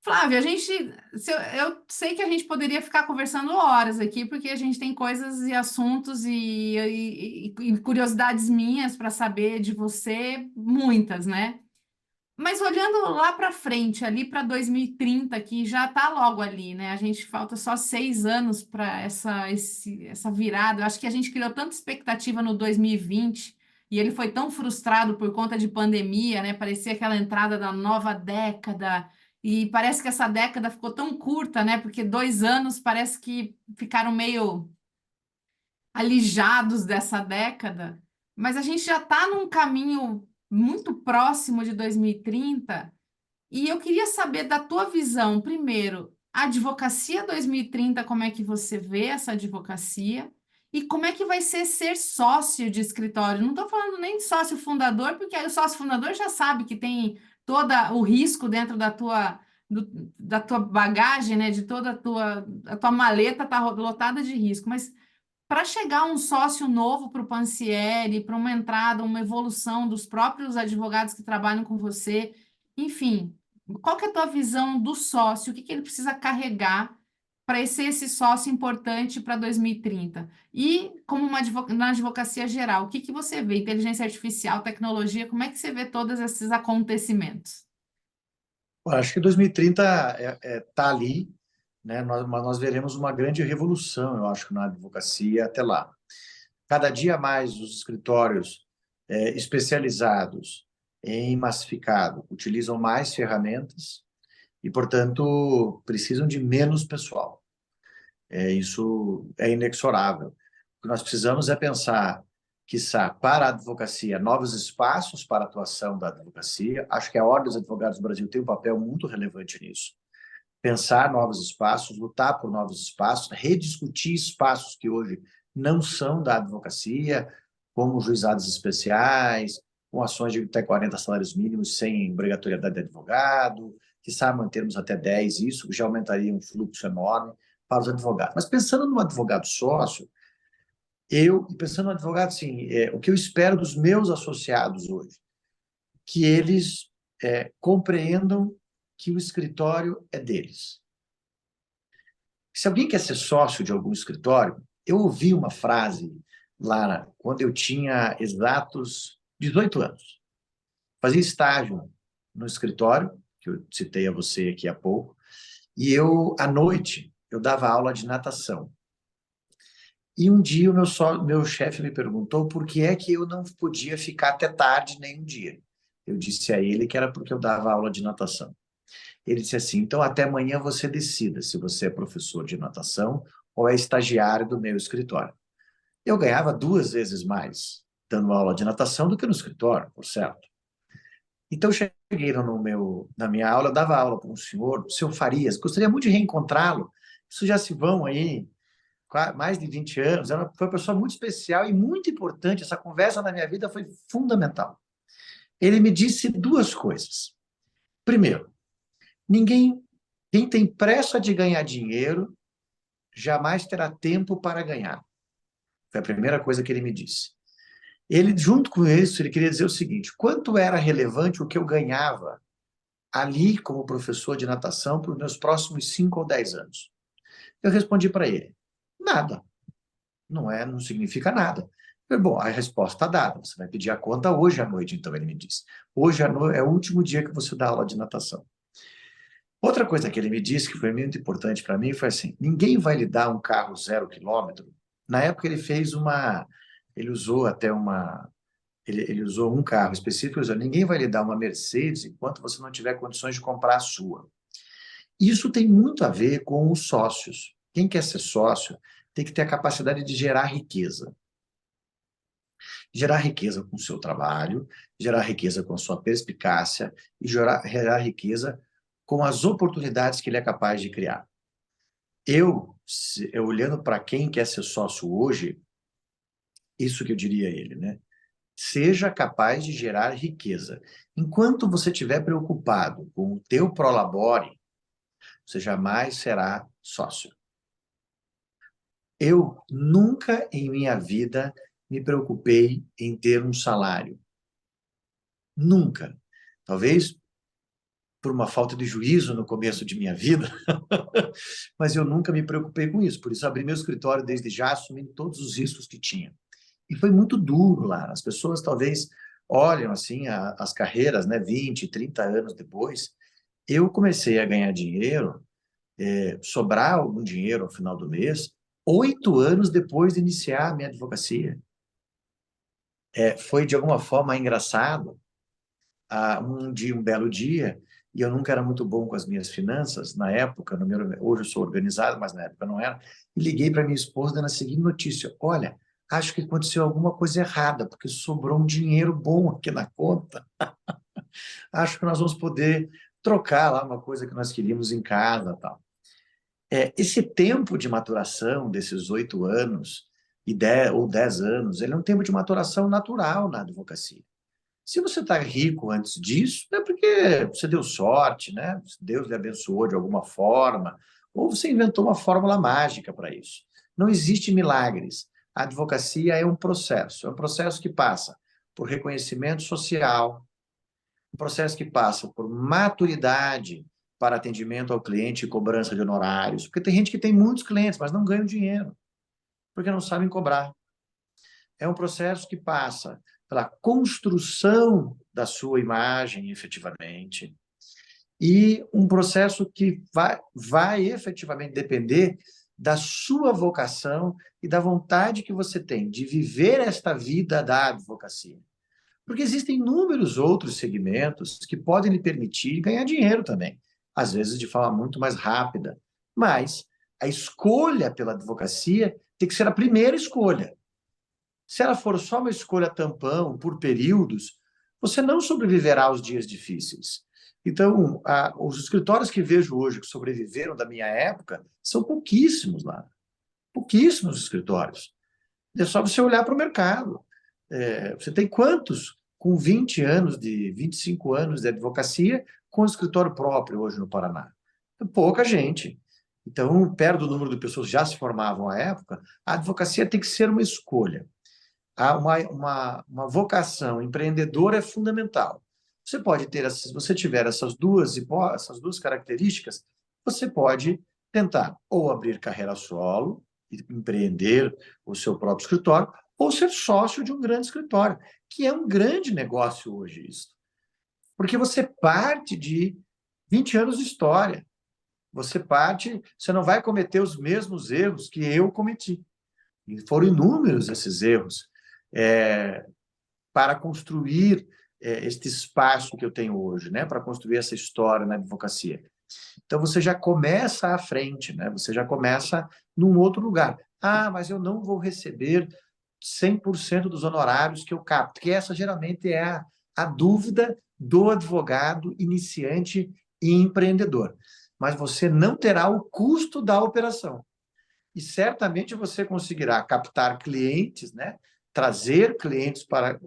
Flávia, eu sei que a gente poderia ficar conversando horas aqui, porque a gente tem coisas e assuntos e curiosidades minhas para saber de você, muitas, né? Mas olhando lá para frente, ali para 2030, que já está logo ali, né? A gente falta só 6 anos para essa virada. Eu acho que a gente criou tanta expectativa no 2020 e ele foi tão frustrado por conta de pandemia, né? Parecia aquela entrada da nova década. E parece que essa década ficou tão curta, né? Porque 2 anos parece que ficaram meio alijados dessa década, mas a gente já está num caminho muito próximo de 2030 e eu queria saber da tua visão, primeiro, a advocacia 2030, como é que você vê essa advocacia e como é que vai ser sócio de escritório? Não estou falando nem de sócio fundador, porque aí o sócio fundador já sabe que tem todo o risco dentro da tua bagagem, né? De toda a tua maleta está lotada de risco, mas para chegar um sócio novo para o Pancieri, para uma entrada, uma evolução dos próprios advogados que trabalham com você, enfim, qual que é a tua visão do sócio? O que que ele precisa carregar para ser esse sócio importante para 2030? E como na advocacia geral, o que que você vê? Inteligência artificial, tecnologia, como é que você vê todos esses acontecimentos? Eu acho que 2030 está ali, né? Mas nós veremos uma grande revolução, eu acho, na advocacia até lá. Cada dia mais os escritórios especializados em massificado utilizam mais ferramentas e, portanto, precisam de menos pessoal. Isso é inexorável. O que nós precisamos é pensar, quiçá, para a advocacia, novos espaços para a atuação da advocacia. Acho que a Ordem dos Advogados do Brasil tem um papel muito relevante nisso. Pensar novos espaços, lutar por novos espaços, rediscutir espaços que hoje não são da advocacia, como juizados especiais, com ações de até 40 salários mínimos sem obrigatoriedade de advogado, quiçá mantermos até 10, isso já aumentaria um fluxo enorme para os advogados. Mas pensando no advogado sócio, pensando no advogado, assim, o que eu espero dos meus associados hoje, que eles compreendam que o escritório é deles. Se alguém quer ser sócio de algum escritório, eu ouvi uma frase lá quando eu tinha exatos 18 anos. Fazia estágio no escritório, que eu citei a você aqui há pouco, e à noite, eu dava aula de natação. E um dia meu chefe me perguntou por que é que eu não podia ficar até tarde nenhum dia. Eu disse a ele que era porque eu dava aula de natação. Ele disse assim, então até amanhã você decida se você é professor de natação ou é estagiário do meu escritório. Eu ganhava 2 vezes mais dando aula de natação do que no escritório, por certo. Então, cheguei na minha aula, eu dava aula para um senhor, o senhor Farias, gostaria muito de reencontrá-lo. Isso já se vão aí mais de 20 anos, foi uma pessoa muito especial e muito importante. Essa conversa na minha vida foi fundamental. Ele me disse 2 coisas. Primeiro, quem tem pressa de ganhar dinheiro, jamais terá tempo para ganhar. Foi a primeira coisa que ele me disse. Ele, junto com isso, ele queria dizer o seguinte: quanto era relevante o que eu ganhava ali como professor de natação para os meus próximos 5 ou 10 anos? Eu respondi para ele: nada. Não significa nada. Bom, a resposta está dada. Você vai pedir a conta hoje à noite, então ele me disse. Hoje à noite é o último dia que você dá aula de natação. Outra coisa que ele me disse, que foi muito importante para mim, foi assim: ninguém vai lhe dar um carro 0 quilômetro. Na época ele usou até ele usou um carro específico, ninguém vai lhe dar uma Mercedes enquanto você não tiver condições de comprar a sua. Isso tem muito a ver com os sócios. Quem quer ser sócio tem que ter a capacidade de gerar riqueza. Gerar riqueza com o seu trabalho, gerar riqueza com a sua perspicácia e gerar riqueza com as oportunidades que ele é capaz de criar. Olhando para quem quer ser sócio hoje, isso que eu diria a ele, né? Seja capaz de gerar riqueza. Enquanto você estiver preocupado com o teu prolabore, você jamais será sócio. Eu nunca em minha vida me preocupei em ter um salário. Nunca. Talvez por uma falta de juízo no começo de minha vida, mas eu nunca me preocupei com isso. Por isso, abri meu escritório desde já, assumindo todos os riscos que tinha. E foi muito duro lá. As pessoas talvez olham assim as carreiras, né, 20, 30 anos depois. Eu comecei a ganhar dinheiro, sobrar algum dinheiro ao final do mês, 8 anos depois de iniciar a minha advocacia. Foi de alguma forma engraçado. Um belo dia, e eu nunca era muito bom com as minhas finanças, na época, hoje eu sou organizado, mas na época não era, e liguei para minha esposa dando a seguinte notícia: olha, acho que aconteceu alguma coisa errada, porque sobrou um dinheiro bom aqui na conta. Acho que nós vamos poder trocar lá uma coisa que nós queríamos em casa, tal. Esse tempo de maturação desses 8 anos ou 10 anos, ele é um tempo de maturação natural na advocacia. Se você está rico antes disso, é porque você deu sorte, né? Deus lhe abençoou de alguma forma, ou você inventou uma fórmula mágica para isso. Não existe milagres. A advocacia é um processo que passa por reconhecimento social, um processo que passa por maturidade para atendimento ao cliente e cobrança de honorários, porque tem gente que tem muitos clientes, mas não ganha dinheiro, porque não sabem cobrar. É um processo que passa pela construção da sua imagem, efetivamente, e um processo que vai efetivamente depender da sua vocação e da vontade que você tem de viver esta vida da advocacia. Porque existem inúmeros outros segmentos que podem lhe permitir ganhar dinheiro também, às vezes de forma muito mais rápida. Mas a escolha pela advocacia tem que ser a primeira escolha. Se ela for só uma escolha tampão, por períodos, você não sobreviverá aos dias difíceis. Então, os escritórios que vejo hoje que sobreviveram da minha época são pouquíssimos lá. Pouquíssimos escritórios. É só você olhar para o mercado. Você tem quantos com 20 anos, 25 anos de advocacia com escritório próprio hoje no Paraná? Pouca gente. Então, perto do número de pessoas que já se formavam à época, a advocacia tem que ser uma escolha. Uma vocação empreendedora é fundamental. Você pode ter, se você tiver essas duas características, você pode tentar ou abrir carreira solo, empreender o seu próprio escritório, ou ser sócio de um grande escritório, que é um grande negócio hoje isso. Porque você parte de 20 anos de história. Você não vai cometer os mesmos erros que eu cometi. E foram inúmeros esses erros para construir este espaço que eu tenho hoje, né? Para construir essa história na advocacia. Então, você já começa à frente, né? Você já começa num outro lugar. Ah, mas eu não vou receber 100% dos honorários que eu capto, que essa geralmente é a dúvida do advogado iniciante e empreendedor. Mas você não terá o custo da operação. E certamente você conseguirá captar clientes, né? Trazer clientes para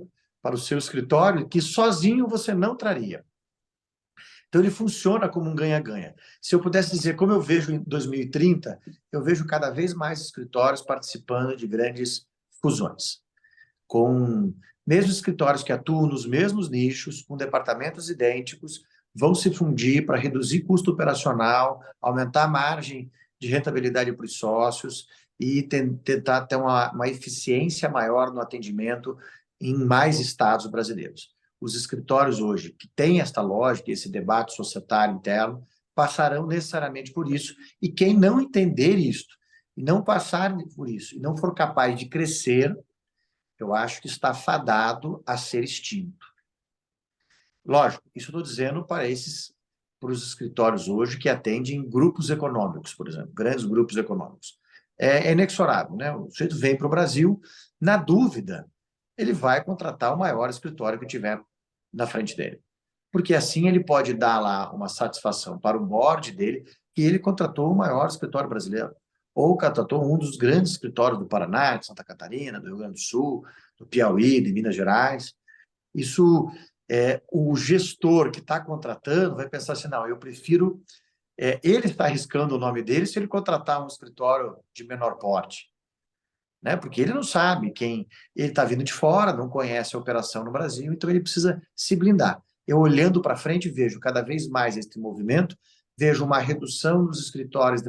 o seu escritório que sozinho você não traria. Então, ele funciona como um ganha-ganha. Se eu pudesse dizer como eu vejo em 2030, eu vejo cada vez mais escritórios participando de grandes fusões, com mesmo escritórios que atuam nos mesmos nichos, com departamentos idênticos, vão se fundir para reduzir custo operacional, aumentar a margem de rentabilidade para os sócios e tentar ter uma eficiência maior no atendimento em mais estados brasileiros. Os escritórios hoje que têm esta lógica, esse debate societário interno, passarão necessariamente por isso, e quem não entender isto, e não passar por isso, e não for capaz de crescer, eu acho que está fadado a ser extinto. Lógico, isso estou dizendo para os escritórios hoje que atendem grupos econômicos, por exemplo, grandes grupos econômicos. É inexorável, né? O sujeito vem para o Brasil, na dúvida, ele vai contratar o maior escritório que tiver na frente dele. Porque assim ele pode dar lá uma satisfação para o board dele que ele contratou o maior escritório brasileiro. Ou contratou um dos grandes escritórios do Paraná, de Santa Catarina, do Rio Grande do Sul, do Piauí, de Minas Gerais. Isso, o gestor que está contratando vai pensar assim, não, eu prefiro ele está arriscando o nome dele se ele contratar um escritório de menor porte, né? Porque ele não sabe quem ele está vindo de fora, não conhece a operação no Brasil, então ele precisa se blindar. Eu olhando para frente vejo cada vez mais este movimento, vejo uma redução nos escritórios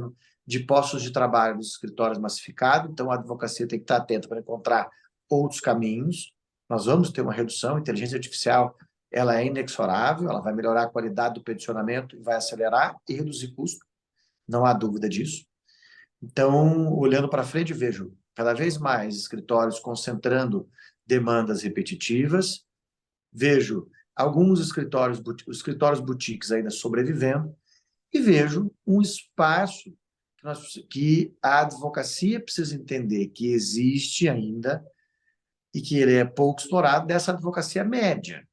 de postos de trabalho dos escritórios massificados, então a advocacia tem que estar atenta para encontrar outros caminhos. Nós vamos ter uma redução, a inteligência artificial ela é inexorável, ela vai melhorar a qualidade do peticionamento e vai acelerar e reduzir custo, não há dúvida disso. Então, olhando para frente, vejo cada vez mais escritórios concentrando demandas repetitivas, vejo alguns escritórios boutiques ainda sobrevivendo, e vejo um espaço que a advocacia precisa entender que existe ainda e que ele é pouco explorado, dessa advocacia média,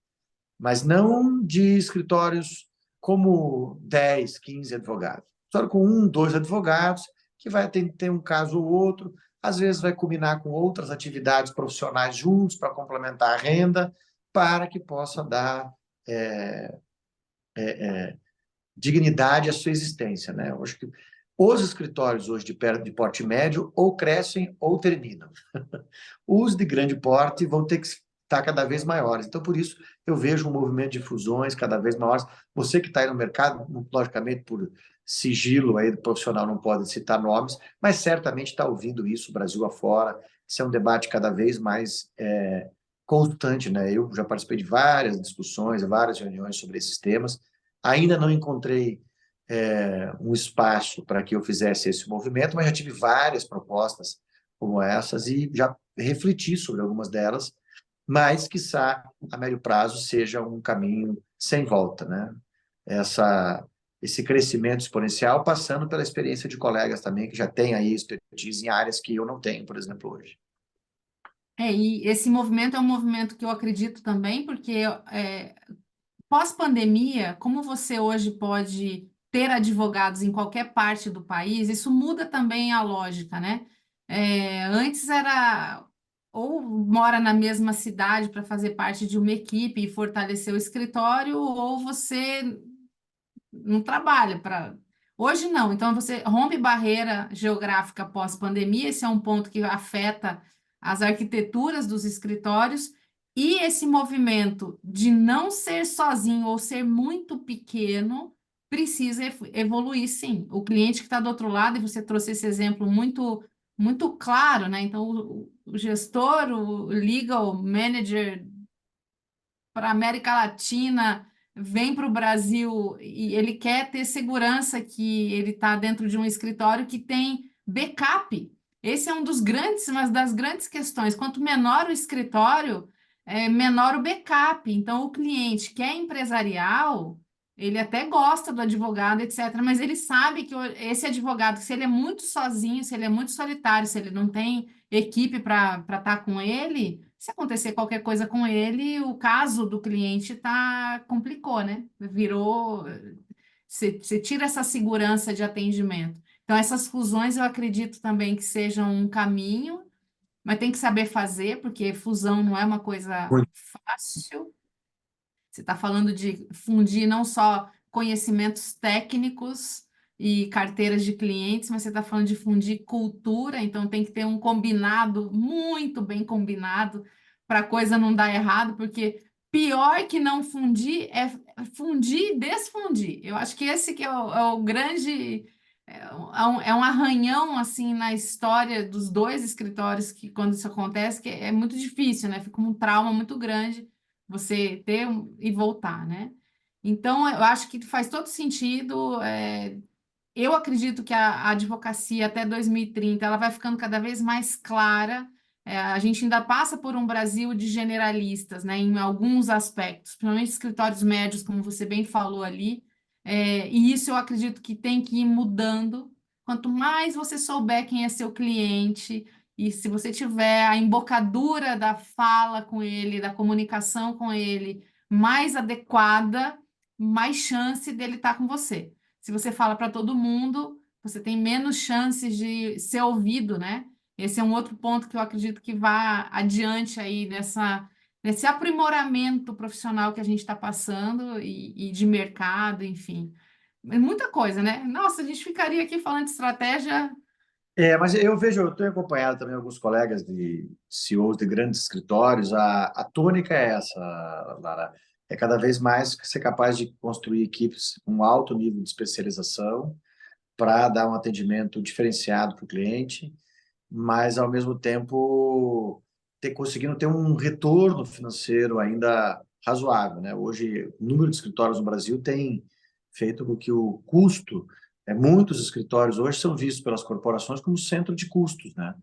mas não de escritórios como 10, 15 advogados. Escritório com um, dois advogados, que vai ter um caso ou outro, às vezes vai combinar com outras atividades profissionais juntos para complementar a renda, para que possa dar dignidade à sua existência, né? Eu acho que os escritórios hoje de porte médio ou crescem ou terminam. Os de grande porte vão ter que estar cada vez maiores. Então, por isso, eu vejo um movimento de fusões cada vez maiores. Você que está aí no mercado, logicamente, por sigilo aí do profissional, não pode citar nomes, mas certamente está ouvindo isso, Brasil afora. Isso é um debate cada vez mais constante, né? Eu já participei de várias discussões, várias reuniões sobre esses temas, Ainda não encontrei um espaço para que eu fizesse esse movimento, mas já tive várias propostas como essas e já refleti sobre algumas delas, mas, quiçá, a médio prazo seja um caminho sem volta, né? Esse crescimento exponencial passando pela experiência de colegas também que já têm aí expertise em áreas que eu não tenho, por exemplo, hoje. E esse movimento é um movimento que eu acredito também, porque pós-pandemia, como você hoje pode ter advogados em qualquer parte do país, isso muda também a lógica, né? Antes era ou mora na mesma cidade para fazer parte de uma equipe e fortalecer o escritório, ou você não trabalha para. Hoje não, então você rompe barreira geográfica pós-pandemia, esse é um ponto que afeta as arquiteturas dos escritórios, e esse movimento de não ser sozinho ou ser muito pequeno precisa evoluir, sim. O cliente que está do outro lado, e você trouxe esse exemplo muito, muito claro, né? Então, o gestor, o legal manager para a América Latina, vem para o Brasil e ele quer ter segurança que ele está dentro de um escritório que tem backup. Esse é um dos grandes, uma das grandes questões. Quanto menor o escritório, menor o backup. Então, o cliente que é empresarial, ele até gosta do advogado, etc., mas ele sabe que esse advogado, se ele é muito sozinho, se ele é muito solitário, se ele não tem equipe para estar com ele, se acontecer qualquer coisa com ele, o caso do cliente complicou, né? Virou. Você tira essa segurança de atendimento. Então, essas fusões eu acredito também que sejam um caminho, mas tem que saber fazer, porque fusão não é uma coisa Muito. fácil. Você está falando de fundir não só conhecimentos técnicos e carteiras de clientes, mas você está falando de fundir cultura, então tem que ter um combinado muito bem combinado para a coisa não dar errado, porque pior que não fundir é fundir e desfundir. Eu acho que esse que é o grande é um arranhão assim na história dos dois escritórios que quando isso acontece que é muito difícil, né? Fica um trauma muito grande você ter e voltar, né? Então, eu acho que faz todo sentido. Eu acredito que a advocacia até 2030 ela vai ficando cada vez mais clara. A gente ainda passa por um Brasil de generalistas, né, em alguns aspectos, principalmente escritórios médios, como você bem falou ali. E isso eu acredito que tem que ir mudando. Quanto mais você souber quem é seu cliente, e se você tiver a embocadura da fala com ele, da comunicação com ele mais adequada, mais chance dele estar com você. Se você fala para todo mundo, você tem menos chances de ser ouvido, né? Esse é um outro ponto que eu acredito que vá adiante aí nesse aprimoramento profissional que a gente está passando e de mercado, enfim. Muita coisa, né? Nossa, a gente ficaria aqui falando de estratégia. Mas eu tenho acompanhado também alguns colegas de CEOs de grandes escritórios. A tônica é essa, Lara. É cada vez mais ser capaz de construir equipes com alto nível de especialização para dar um atendimento diferenciado para o cliente, mas ao mesmo tempo conseguindo ter um retorno financeiro ainda razoável, né? Hoje, o número de escritórios no Brasil tem feito com que o custo, muitos escritórios hoje são vistos pelas corporações como centro de custos, né?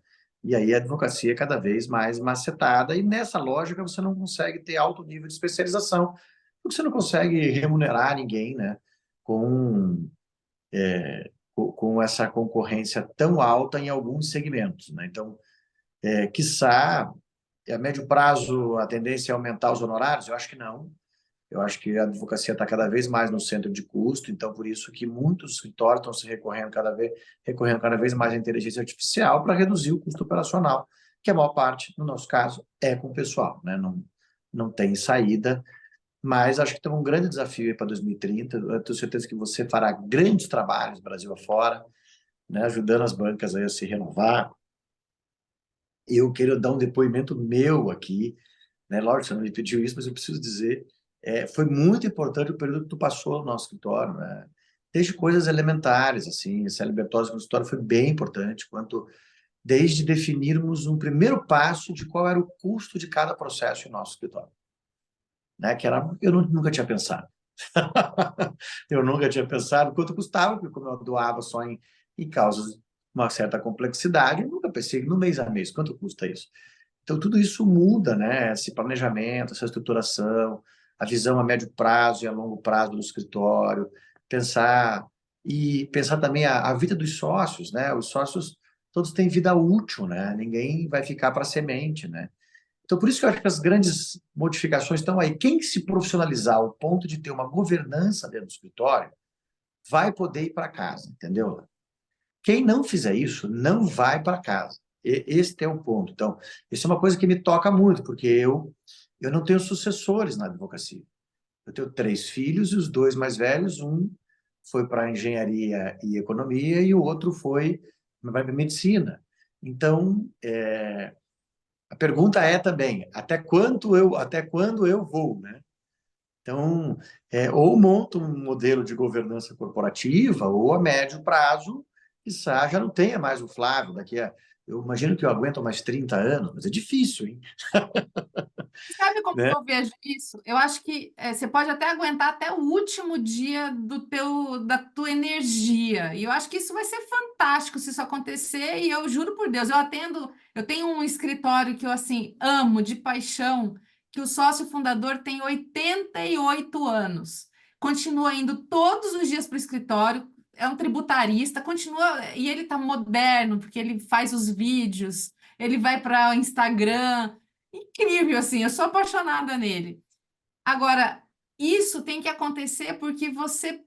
E aí a advocacia é cada vez mais macetada, e nessa lógica você não consegue ter alto nível de especialização, porque você não consegue remunerar ninguém, né? Com com essa concorrência tão alta em alguns segmentos, né? Então, quiçá, a médio prazo, a tendência é aumentar os honorários? Eu acho que não. Eu acho que a advocacia está cada vez mais no centro de custo, então por isso que muitos escritórios estão se recorrendo cada vez mais à inteligência artificial para reduzir o custo operacional, que a maior parte, no nosso caso, é com o pessoal, né? Não tem saída, mas acho que tem um grande desafio para 2030. Eu tenho certeza que você fará grandes trabalhos Brasil afora, né, ajudando as bancas aí a se renovar. Eu quero dar um depoimento meu aqui, né? Lógico, você não me pediu isso, mas eu preciso dizer, foi muito importante o período que tu passou no nosso escritório, né? Desde coisas elementares, assim, essa libertose no escritório foi bem importante, desde definirmos um primeiro passo de qual era o custo de cada processo em nosso escritório, né? Que era, eu nunca tinha pensado. Eu nunca tinha pensado quanto custava, porque como eu doava só em causas de uma certa complexidade, eu nunca pensei no mês a mês, quanto custa isso? Então, tudo isso muda, né? Esse planejamento, essa estruturação, a visão a médio prazo e a longo prazo do escritório, pensar e pensar também a vida dos sócios, né? Os sócios todos têm vida útil, né? Ninguém vai ficar para semente, né? Então, por isso que eu acho que as grandes modificações estão aí. Quem se profissionalizar ao ponto de ter uma governança dentro do escritório, vai poder ir para casa, entendeu? Quem não fizer isso, não vai para casa. Esse é o ponto. Então, isso é uma coisa que me toca muito, porque eu não tenho sucessores na advocacia. Eu tenho 3 filhos e os 2 mais velhos, um foi para engenharia e economia e o outro vai para medicina. Então, a pergunta é também, até quando eu vou, né? Então, ou monto um modelo de governança corporativa, ou a médio prazo, quizá já não tenha mais o Flávio eu imagino que eu aguento mais 30 anos, mas é difícil, hein? Sabe como Né? eu vejo isso? Eu acho que você pode até aguentar até o último dia da tua energia. E eu acho que isso vai ser fantástico se isso acontecer. E eu juro por Deus, eu tenho um escritório que eu assim amo de paixão, que o sócio fundador tem 88 anos. Continua indo todos os dias para o escritório, é um tributarista, continua, e ele está moderno, porque ele faz os vídeos, ele vai para o Instagram. Incrível, assim, eu sou apaixonada nele. Agora, isso tem que acontecer porque você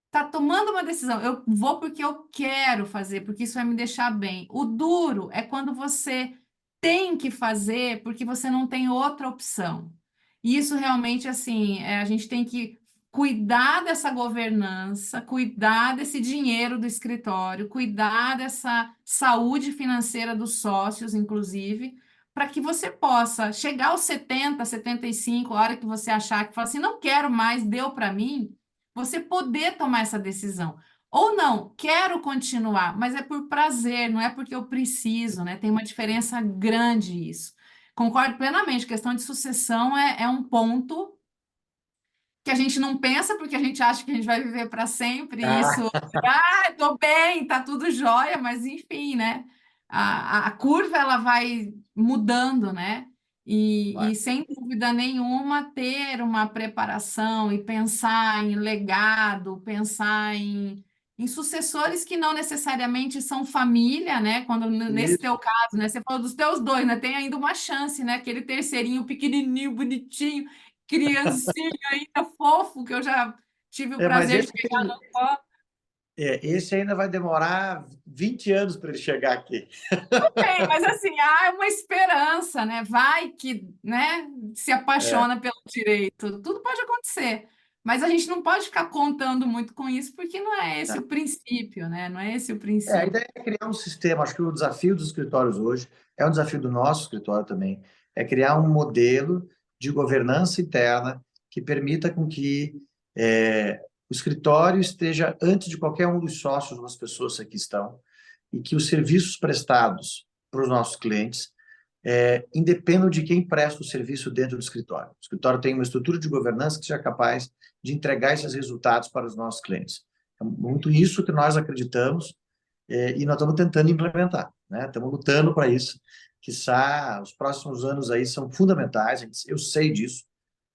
está tomando uma decisão. Eu vou porque eu quero fazer, porque isso vai me deixar bem. O duro é quando você tem que fazer porque você não tem outra opção. E isso realmente, assim, a gente tem que cuidar dessa governança, cuidar desse dinheiro do escritório, cuidar dessa saúde financeira dos sócios, inclusive, para que você possa chegar aos 70, 75, a hora que você achar que fala assim, não quero mais, deu para mim, você poder tomar essa decisão. Ou não, quero continuar, mas é por prazer, não é porque eu preciso, né? Tem uma diferença grande isso. Concordo plenamente, questão de sucessão é um ponto que a gente não pensa, porque a gente acha que a gente vai viver para sempre, e isso, Ah, tô bem, tá tudo jóia, mas enfim, né? A curva ela vai mudando, né? vai. E sem dúvida nenhuma ter uma preparação e pensar em legado, pensar em sucessores que não necessariamente são família, né? Quando nesse teu Isso. caso, né? Você falou dos teus dois, né? Tem ainda uma chance, né? Aquele terceirinho pequenininho, bonitinho, criancinha ainda fofo, que eu já tive o Mas prazer de pegar no colo. esse ainda vai demorar 20 anos para ele chegar aqui. Bem, mas assim, há uma esperança, né? Vai que, né, se É, apaixona pelo direito. Tudo pode acontecer. Mas a gente não pode ficar contando muito com isso, porque não é esse tá. o princípio, né? Não é esse o A princípio. ideia é criar um sistema. Acho que o desafio dos escritórios hoje é um desafio do nosso escritório também, é criar um modelo de governança interna que permita com que o escritório esteja antes de qualquer um dos sócios, das pessoas que aqui estão, e que os serviços prestados para os nossos clientes independam de quem presta o serviço dentro do escritório. O escritório tem uma estrutura de governança que seja capaz de entregar esses resultados para os nossos clientes. É muito isso que nós acreditamos e nós estamos tentando implementar, né? Estamos lutando para isso. Quiçá os próximos anos aí são fundamentais, eu sei disso,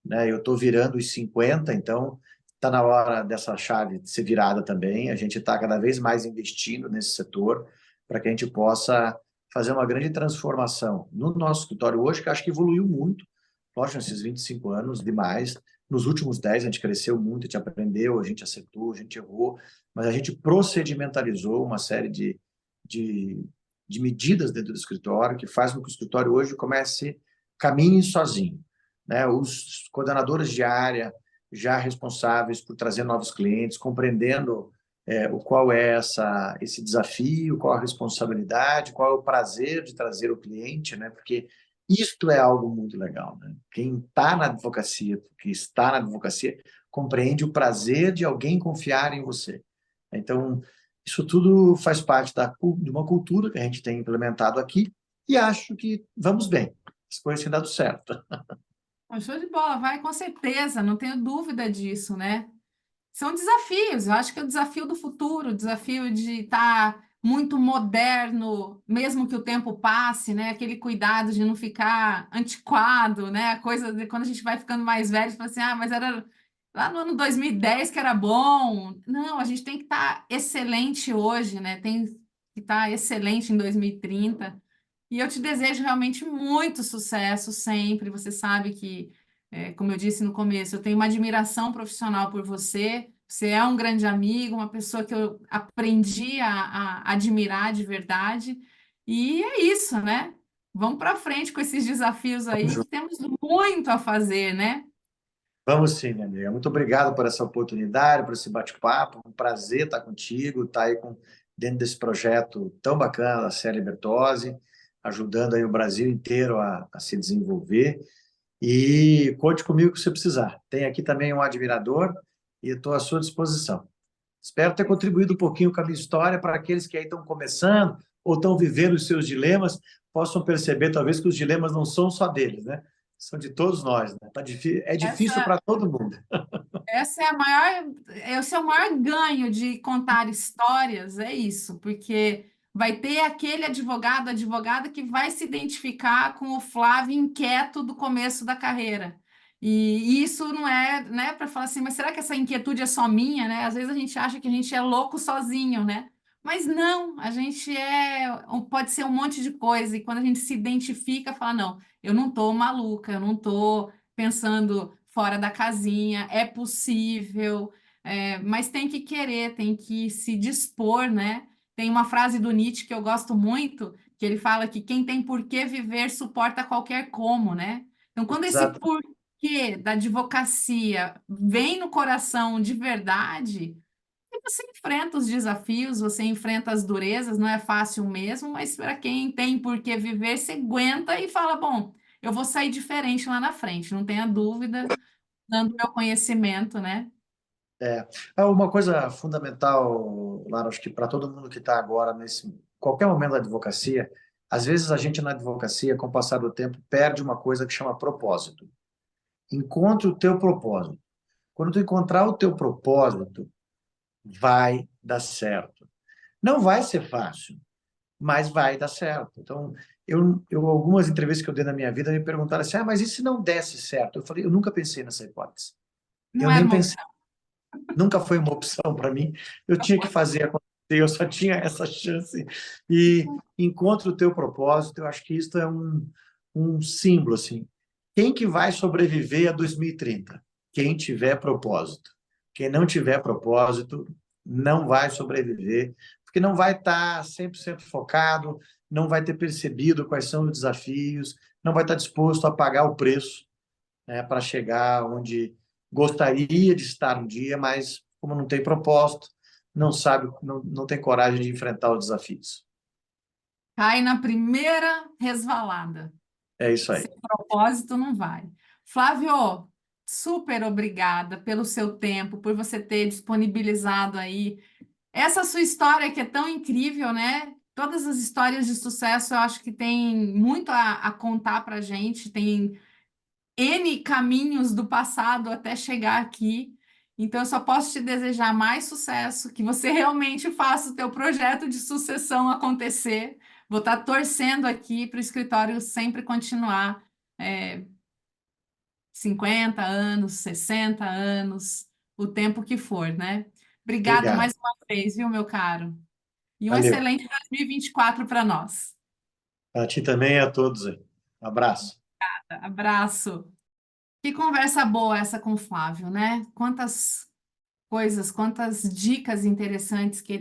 né? Eu estou virando os 50, então está na hora dessa chave de ser virada também. A gente está cada vez mais investindo nesse setor para que a gente possa fazer uma grande transformação no nosso escritório hoje, que acho que evoluiu muito, lógico, nesses 25 anos, demais. Nos últimos 10 a gente cresceu muito, a gente aprendeu, a gente acertou, a gente errou, mas a gente procedimentalizou uma série de, de medidas dentro do escritório que faz com que o escritório hoje comece, caminhe sozinho, né? Os coordenadores de área já responsáveis por trazer novos clientes, compreendendo o qual é esse desafio, qual a responsabilidade, qual é o prazer de trazer o cliente, né? Porque isto é algo muito legal, né? Quem está na advocacia, que está na advocacia, compreende o prazer de alguém confiar em você. Então, isso tudo faz parte de uma cultura que a gente tem implementado aqui e acho que vamos bem. As coisas têm dado certo. Show de bola, vai com certeza, não tenho dúvida disso, né? São desafios, eu acho que é o desafio do futuro, o desafio de estar muito moderno, mesmo que o tempo passe, né? Aquele cuidado de não ficar antiquado, né? A coisa de quando a gente vai ficando mais velho, fala assim, ah, mas era lá no ano 2010 que era bom. Não, a gente tem que estar excelente hoje, né? Tem que estar excelente em 2030. E eu te desejo realmente muito sucesso sempre. Você sabe que, como eu disse no começo, eu tenho uma admiração profissional por você. Você é um grande amigo, uma pessoa que eu aprendi a admirar de verdade. E é isso, né? Vamos para frente com esses desafios Tamo aí, que junto. temos muito a fazer, né? Vamos sim, minha amiga. Muito obrigado por essa oportunidade, por esse bate-papo. Um prazer estar contigo, estar aí dentro desse projeto tão bacana da Célia Bertozzi, ajudando aí o Brasil inteiro a se desenvolver. E conte comigo que você precisar. Tem aqui também um admirador e estou à sua disposição. Espero ter contribuído um pouquinho com a minha história para aqueles que aí estão começando ou estão vivendo os seus dilemas, possam perceber talvez que os dilemas não são só deles, né? São de todos nós, né? É difícil Essa para todo mundo. Essa é a maior, esse é o maior ganho de contar histórias, é isso, porque vai ter aquele advogado, advogada que vai se identificar com o Flávio inquieto do começo da carreira. E isso não é, né, para falar assim, mas será que essa inquietude é só minha, né? Às vezes a gente acha que a gente é louco sozinho, né? Mas não, a gente pode ser um monte de coisa, e quando a gente se identifica, fala, não, eu não estou maluca, eu não estou pensando fora da casinha, é possível, mas tem que querer, tem que se dispor, né? Tem uma frase do Nietzsche que eu gosto muito, que ele fala que quem tem por que viver suporta qualquer como, né? Então, quando esse Exato. porquê da advocacia vem no coração de verdade, você enfrenta os desafios, você enfrenta as durezas, não é fácil mesmo, mas para quem tem por que viver, você aguenta e fala, bom, eu vou sair diferente lá na frente, não tenha dúvida, dando meu conhecimento, né? Uma coisa fundamental, Lara, acho que para todo mundo que está agora nesse qualquer momento da advocacia, às vezes a gente na advocacia, com o passar do tempo, perde uma coisa que chama propósito. Encontre o teu propósito. Quando tu encontrar o teu propósito, vai dar certo. Não vai ser fácil, mas vai dar certo. Então, algumas entrevistas que eu dei na minha vida me perguntaram assim, mas e se não desse certo? Eu falei, eu nunca pensei nessa hipótese. Não Eu era nem uma pensei, opção. nunca foi uma opção para mim. Eu tinha que fazer acontecer, eu só tinha essa chance. E encontre o teu propósito, eu acho que isso é um símbolo, assim. Quem que vai sobreviver a 2030? Quem tiver propósito. Quem não tiver propósito não vai sobreviver, porque não vai estar 100% focado, não vai ter percebido quais são os desafios, não vai estar disposto a pagar o preço, né, para chegar onde gostaria de estar um dia, mas como não tem propósito, não sabe, não tem coragem de enfrentar os desafios. Cai na primeira resvalada. É isso aí. Sem propósito não vai. Flávio, super obrigada pelo seu tempo, por você ter disponibilizado aí essa sua história que é tão incrível, né? Todas as histórias de sucesso eu acho que tem muito a contar para gente, tem N caminhos do passado até chegar aqui. Então, eu só posso te desejar mais sucesso, que você realmente faça o teu projeto de sucessão acontecer. Vou estar torcendo aqui para o escritório sempre continuar 50 anos, 60 anos, o tempo que for, né? Obrigada Obrigado. mais uma vez, viu, meu caro? E um Valeu. excelente 2024 para nós. A ti também e a todos aí. Um abraço. Abraço. Que conversa boa essa com o Flávio, né? Quantas coisas, quantas dicas interessantes que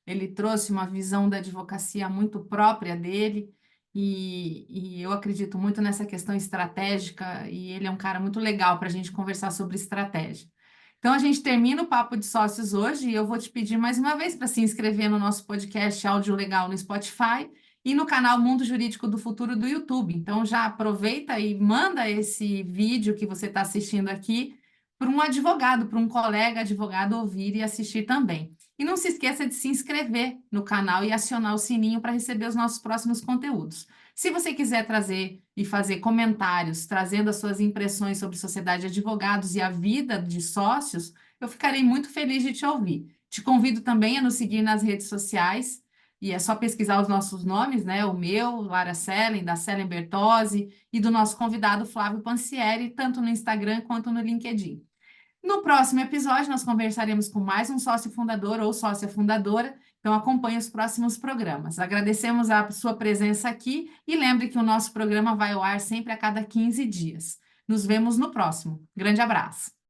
ele trouxe, uma visão da advocacia muito própria dele, e eu acredito muito nessa questão estratégica, e ele é um cara muito legal para a gente conversar sobre estratégia. Então, a gente termina o Papo de Sócios hoje, e eu vou te pedir mais uma vez para se inscrever no nosso podcast Áudio Legal no Spotify e no canal Mundo Jurídico do Futuro do YouTube. Então, já aproveita e manda esse vídeo que você está assistindo aqui para um advogado, para um colega advogado ouvir e assistir também. E não se esqueça de se inscrever no canal e acionar o sininho para receber os nossos próximos conteúdos. Se você quiser trazer e fazer comentários, trazendo as suas impressões sobre sociedade de advogados e a vida de sócios, eu ficarei muito feliz de te ouvir. Te convido também a nos seguir nas redes sociais, e é só pesquisar os nossos nomes, né? O meu, Lara Sellen, da Sellen Bertozzi, e do nosso convidado Flávio Pansieri, tanto no Instagram quanto no LinkedIn. No próximo episódio, nós conversaremos com mais um sócio fundador ou sócia fundadora, então acompanhe os próximos programas. Agradecemos a sua presença aqui e lembre que o nosso programa vai ao ar sempre a cada 15 dias. Nos vemos no próximo. Grande abraço.